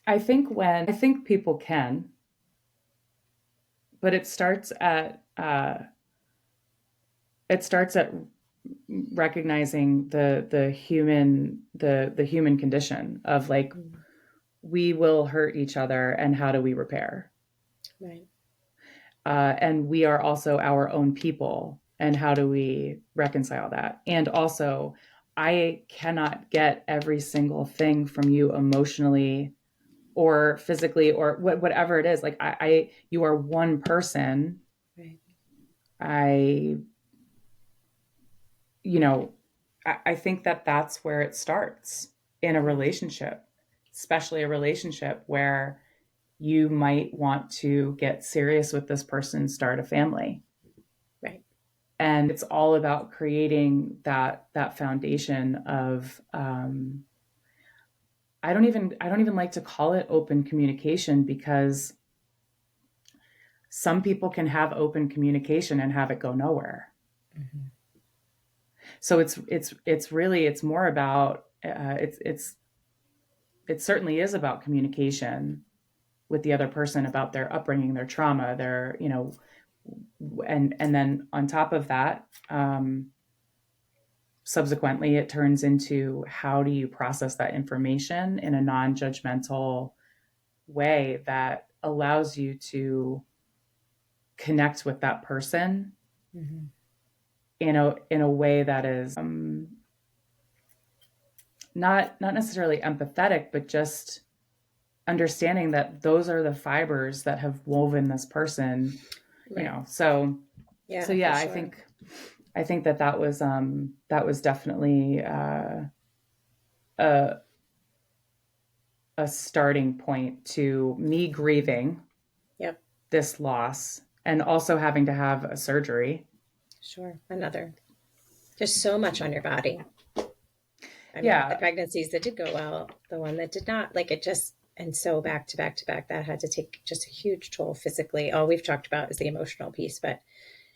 I think people can, but it starts at recognizing the human condition of like Mm. we will hurt each other and how do we repair, Right. and we are also our own people and how do we reconcile that, and also I cannot get every single thing from you emotionally or physically or whatever it is, like I you are one person. Right. I you know, I think that that's where it starts in a Yeah. relationship, especially a relationship where you might want to get serious with this person, start a family. Right. And it's all about creating that foundation of I don't even like to call it open communication, because some people can have open communication and have it go nowhere. Mm-hmm. So it's really it's more about it certainly is about communication with the other person about their upbringing, their trauma, their and then on top of that, subsequently it turns into how do you process that information in a non-judgmental way that allows you to connect with that person Mm-hmm. in a way that is not necessarily empathetic, but just understanding that those are the fibers that have woven this person, Right. so Yeah, for yeah, sure. I think that was definitely a a starting point to me grieving Yep. this loss and also having to have a surgery. Sure. Another. There's so much on your body. I mean, the Yeah, pregnancies that did go well, the one that did not, like it just, and so back to back to back, that had to take just a huge toll physically. All we've talked about is the emotional piece, but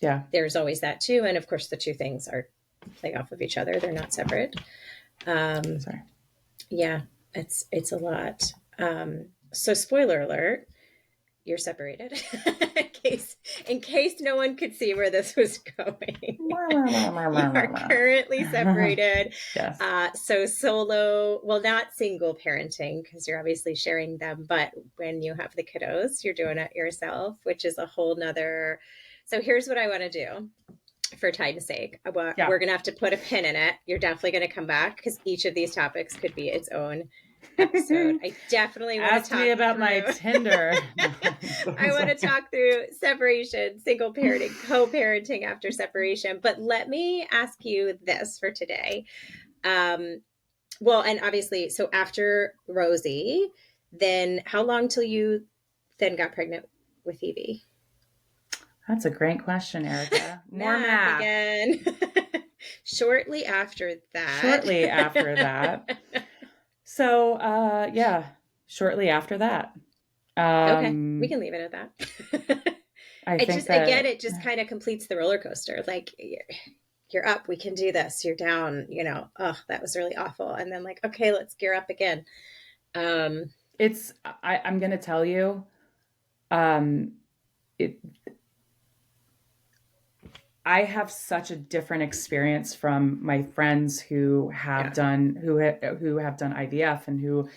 yeah. there's always that too. And of course, the two things are play off of each other. They're not separate. Um, Sorry. yeah, it's a lot. So spoiler alert, you're separated. In case no one could see where this was going. You are currently separated. Yes. So solo, well, not single parenting because you're obviously sharing them, but when you have the kiddos, you're doing it yourself, which is a whole nother. So here's what I want to do for time's sake. Yeah. We're going to have to put a pin in it. You're definitely going to come back because each of these topics could be its own episode. I definitely want to Ask me talk about my through. Tinder. No, I want to talk through separation, single parenting, co-parenting after separation. But let me ask you this for today. Um, well, and obviously, so after Rosie, then how long till you then got pregnant with Evie? That's a great question, Erica. More Math math. again. Shortly after that. Shortly after that. So, yeah, shortly after that. Okay, we Um, can leave it at that. I It think just, again, that, it just kind of completes the roller coaster. Like, you're up, we can do this. You're down, oh, that was really awful. And then, like, okay, let's gear up again. Um, I'm going to tell you, um, it, I have such a different experience from my friends who have yeah. done who have done IVF and who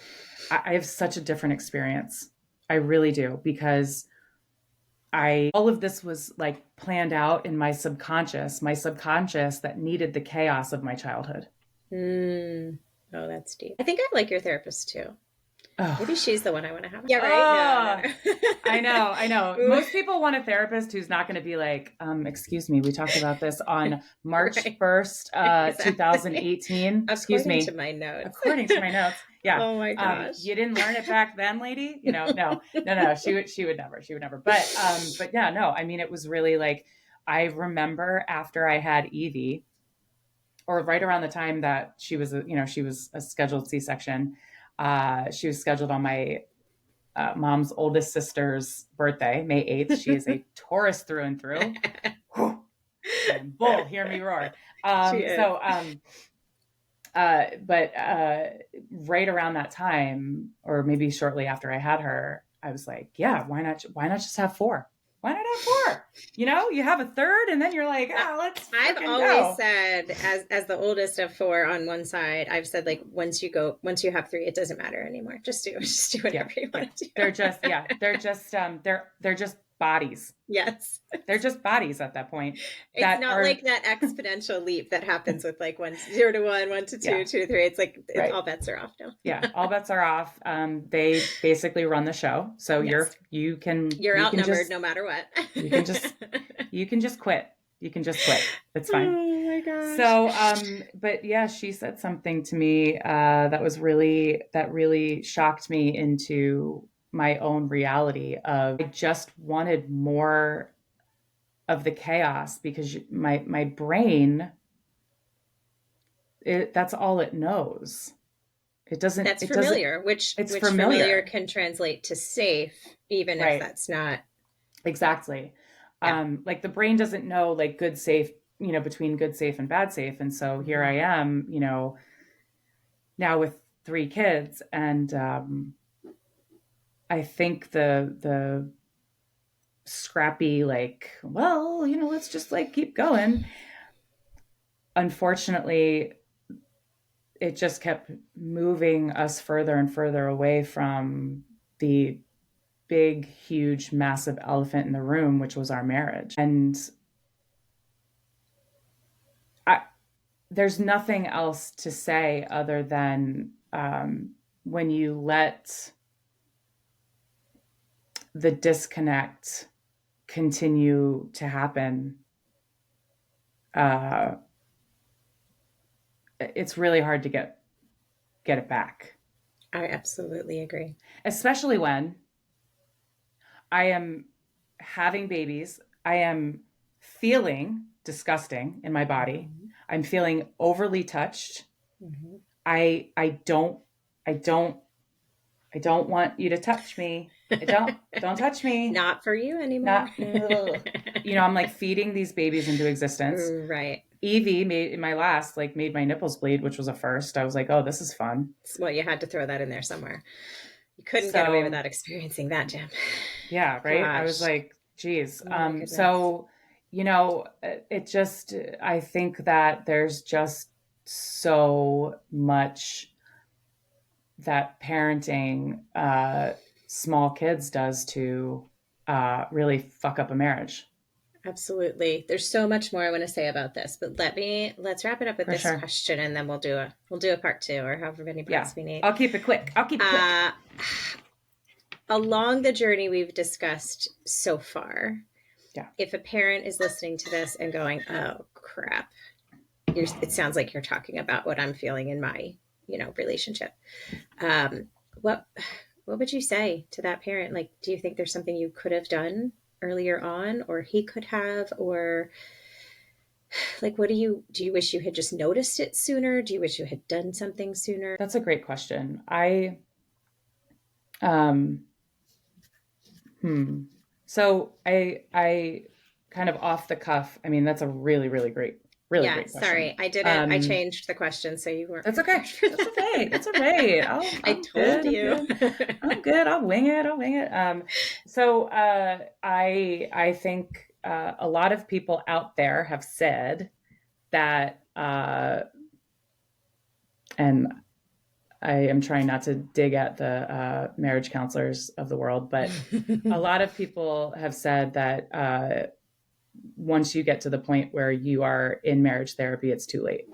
I have such a different experience. I really do because I all of this was like planned out in my subconscious that needed the chaos of my childhood. Mm. Oh, that's deep. I think I like your therapist too. Maybe Oh, she's the one I want to have. Yeah, right? No, no, oh, I no. know, I know. Most people want a therapist who's not going to be like, excuse me, we talked about this on March Right. 1st, Exactly. 2018. Excuse According to me. my notes. According to my notes. Yeah. Oh my gosh. You didn't learn it back then, lady? No, no, no. She would never. But yeah, no, I mean, it was really like, I remember after I had Evie, or right around the time that she was a scheduled C-section. She was scheduled on my mom's oldest sister's birthday, May 8th. She is a Taurus through and through. Whew. And bull, hear me roar. She Um, is. so, um, but right around that time, or maybe shortly after I had her, I was like, yeah, why not? Why not just have four? Why not have four? You have a third, and then you're like, let's I've freaking always go. said, as the oldest of four on one side, I've said, like, once you have three, it doesn't matter anymore. Just do Yeah, whatever you yeah. want to They're do. just, yeah, they're just bodies. Yes. They're just bodies at that point It's that not are, like that exponential leap that happens with like 0 to 1, 1 to 2, yeah, 2 to 3. It's like right. all bets are off now. Yeah, all bets are off. They basically run the show, so Yes. You're you can outnumbered just no matter what. you can just you can just quit. You can just quit. It's fine. Oh my gosh. So, but yeah, she said something to me that really shocked me into my own reality of I just wanted more of the chaos because my brain that's all it knows. That's It doesn't familiar, which it's which familiar familiar. can translate to safe, even if Right. that's not. Exactly. Yeah. Like the brain doesn't know like good safe, between good safe and bad safe. And so here Mhm. I am, now with three kids. And I think the scrappy, like, well, let's just like keep going. Unfortunately, it just kept moving us further and further away from the big, huge, massive elephant in the room, which was our marriage. And I, there's nothing else to say other than when you let the disconnect continue to happen, uh, it's really hard to get it back, I absolutely agree. especially when I am having babies. I am feeling disgusting in my body. Mhm. I'm feeling overly touched. Mhm. I don't I don't I don't want you to touch me. I don't touch me. Not for you anymore. Not ugh. I'm like feeding these babies into existence. Right. Evie made my last like made my nipples bleed, which was a first. I was like, oh, this is fun. Well, you had to throw that in there somewhere. You couldn't get away So without experiencing that, Jim. yeah, right. I was Gosh. like, geez. Oh my goodness. So it just I think that there's just so much that parenting small kids does to really fuck up a marriage. Absolutely. There's so much more I want to say about this, but let's wrap it up with For this sure. question, and then we'll do a part two or however many Yeah. parts we need. I'll keep it quick. I'll keep it quick. Uh, Along the journey we've discussed so far, Yeah. if a parent is listening to this and going, "Oh crap," it sounds like you're talking about what I'm feeling in my, relationship. Um, what what would you say to that parent? Like, do you think there's something you could have done earlier on, or he could have, or like, what do you wish you had just noticed it sooner? Do you wish you had done something sooner? That's a great question. Um, hmm. So I kind of off the cuff. I mean, that's a really Yeah, great question. sorry, I did it. I changed the question so you weren't That's okay. prepared for That's that. okay. It's all right. I I'm told good. I'm you. good. I'm good. I'll wing it. I'll wing it. I think a lot of people out there have said that, and I am trying not to dig at the marriage counselors of the world, but a lot of people have said that once you get to the point where you are in marriage therapy, it's too late.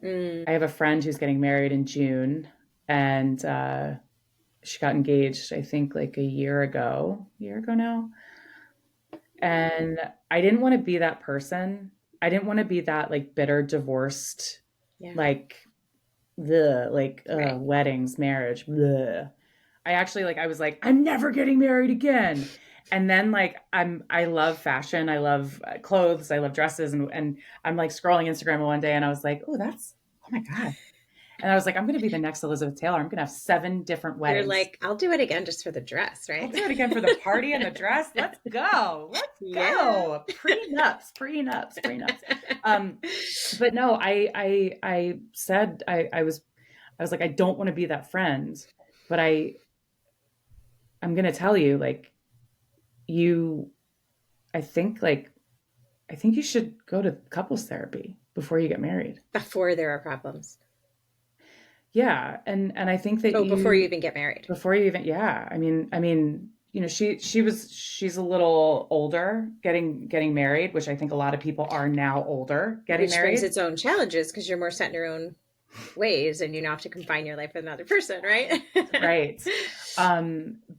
Mm, I have a friend who's getting married in June, and she got engaged, I think, like a year ago now. And I didn't want to be that person. I didn't want to be that like bitter divorced, yeah, like the right. weddings, marriage. Bleh. I actually I was like, I'm never getting married again. And then I love fashion, I love clothes, I love dresses, and I'm like scrolling Instagram one day, and I was like, oh my god. And I was like, I'm going to be the next Elizabeth Taylor. I'm going to have 7 different You're weddings. like, I'll do it again just for the dress, I'll right? do it again for the party and the dress. Let's go. Let's Yeah. go. Prenups, prenups, prenups. Um, but no, I said I was like, I don't want to be that friend, but I'm going to tell you, you, I think I think you should go to couples therapy before you get married. Before there are problems. Yeah, and I think that Oh, before you you even get married. before you even, yeah, I mean, she's a little older getting married, which I think a lot of people are now older getting Which brings married. its own challenges because you're more set in your own ways and you don't have to confine your life with another person, right? Right.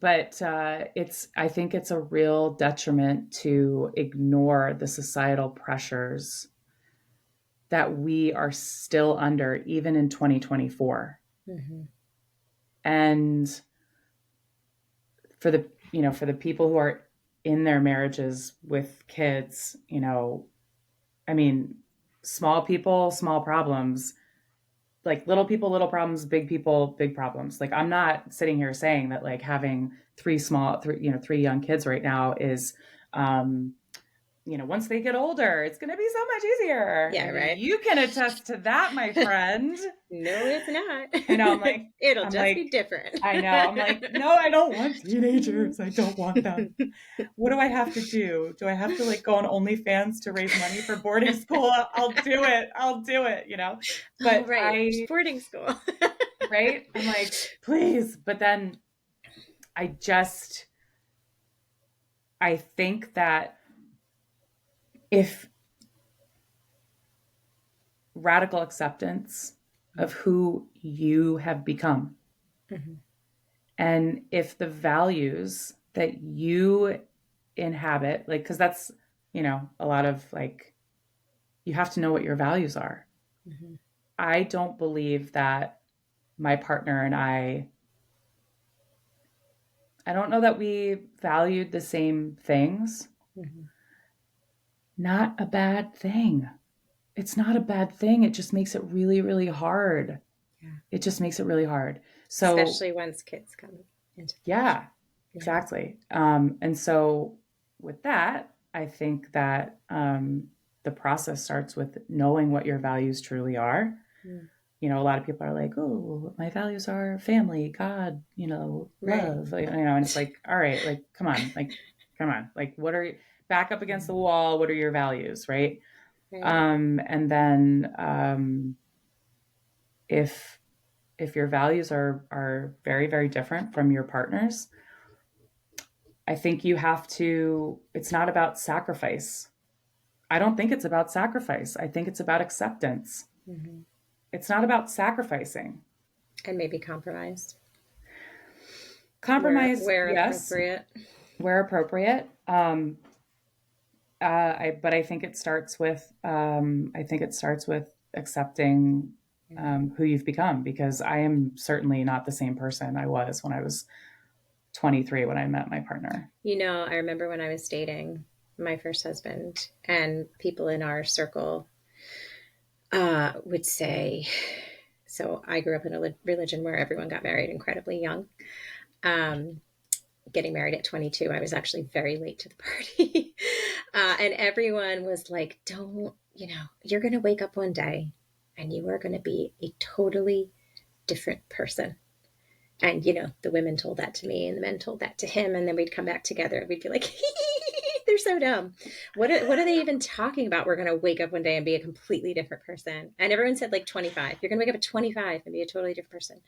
But I think it's a real detriment to ignore the societal pressures that we are still under even in 2024. Mm-hmm. And for the people who are in their marriages with kids, I mean, small people, small problems, like little people, little problems, big people, big problems. Like, I'm not sitting here saying that having three young kids right now is, once they get older, it's going to be so much easier. Yeah, right. You can attest to that, my friend. No, it's not. I know. I'm like, It'll I'm just be like, different. I know. I'm like, no, I don't want teenagers. I don't want them. What do I have to do? Do I have to go on OnlyFans to raise money for boarding school? I'll do it. I'll do it. Oh, But right. Boarding school. right? I'm like, please. But then I just, I think that if radical acceptance of who you have become, Mhm. and if the values that you inhabit, because that's, a lot of you have to know what your values are. Mhm. I don't believe that my partner and I don't know that we valued the same things. Mhm. Not a bad thing. It's not a bad thing. It just makes it really, really hard. Yeah. It just makes it really hard. So, Especially once kids come into the picture. yeah, Yeah. exactly. And so, with that, I think that the process starts with knowing what your values truly are. Mm. A lot of people are like, oh, my values are family, God, Right. love, and it's like, all right, come on, what are you, back up against the wall? What are your values? Right. Right. And then, if your values are very, very different from your partner's, I think you have to, it's not about sacrifice. I don't think it's about sacrifice. I think it's about acceptance. Mm-hmm. It's not about sacrificing. And maybe compromise Compromise, where yes, appropriate. where appropriate. But I think it starts with accepting Mm-hmm. who you've become, because I am certainly not the same person I was when I was 23 when I met my partner. I remember when I was dating my first husband, and people in our circle would say, so I grew up in a religion where everyone got married incredibly young. Um, Getting married at 22, I was actually very late to the party. And everyone was like, don't, you're going to wake up one day and you are going to be a totally different person. And, the women told that to me and the men told that to him. And then we'd come back together and we'd be like, they're so dumb. What are they even talking about? We're going to wake up one day and be a completely different person. And everyone said like 25. You're going to wake up at 25 and be a totally different person.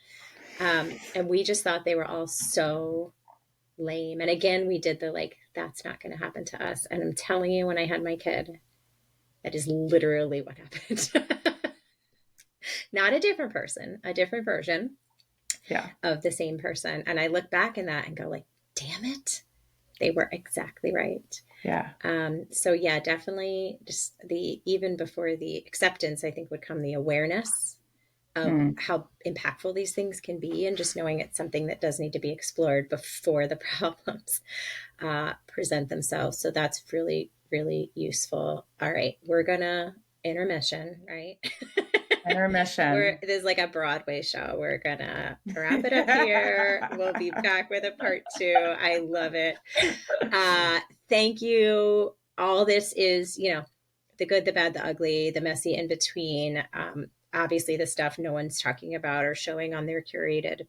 And we just thought they were all so lame. And again, we did the like, that's not going to happen to us. And I'm telling you, when I had my kid, that is literally what happened. Not a different person, a different version Yeah. of the same person. And I look back in that and go like, damn it, they were exactly right. Yeah. So yeah, definitely just even before the acceptance, I think would come the awareness of how impactful these things can be, and just knowing it's something that does need to be explored before the problems present themselves. So that's really, really useful. All right, we're gonna intermission, right? Intermission. There's like a Broadway show. We're gonna wrap it up here. We'll be back with a part 2. I love it. Thank you. All this is, the good, the bad, the ugly, the messy in between. Obviously, the stuff no one's talking about or showing on their curated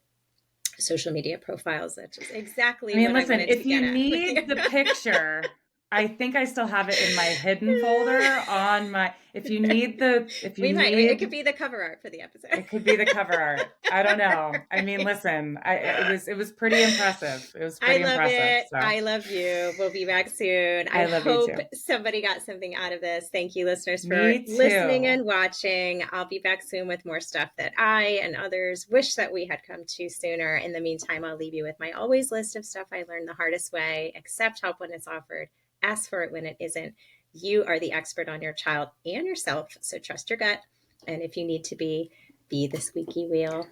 social media profiles. That's just exactly what Listen, I wanted to if you get at. need the picture, I think I still have it in my hidden folder on my, if you need, It could be the cover art for the episode. It could be the cover art. I don't know. I mean, listen, it was pretty impressive. It was pretty I love impressive. it. So. I love you. We'll be back soon. I love you hope too. somebody got something out of this. Thank you, listeners, for Me too. listening and watching. I'll be back soon with more stuff that I and others wish that we had come to sooner. In the meantime, I'll leave you with my always list of stuff I learned the hardest way. Accept help when it's offered. Ask for it when it isn't. You are the expert on your child and yourself, so trust your gut. And if you need to be the squeaky wheel.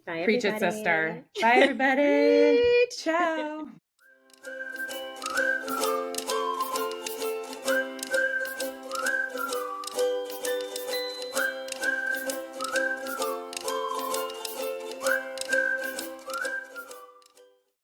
Bye, Preach everybody. it, sister. Bye, everybody. Ciao.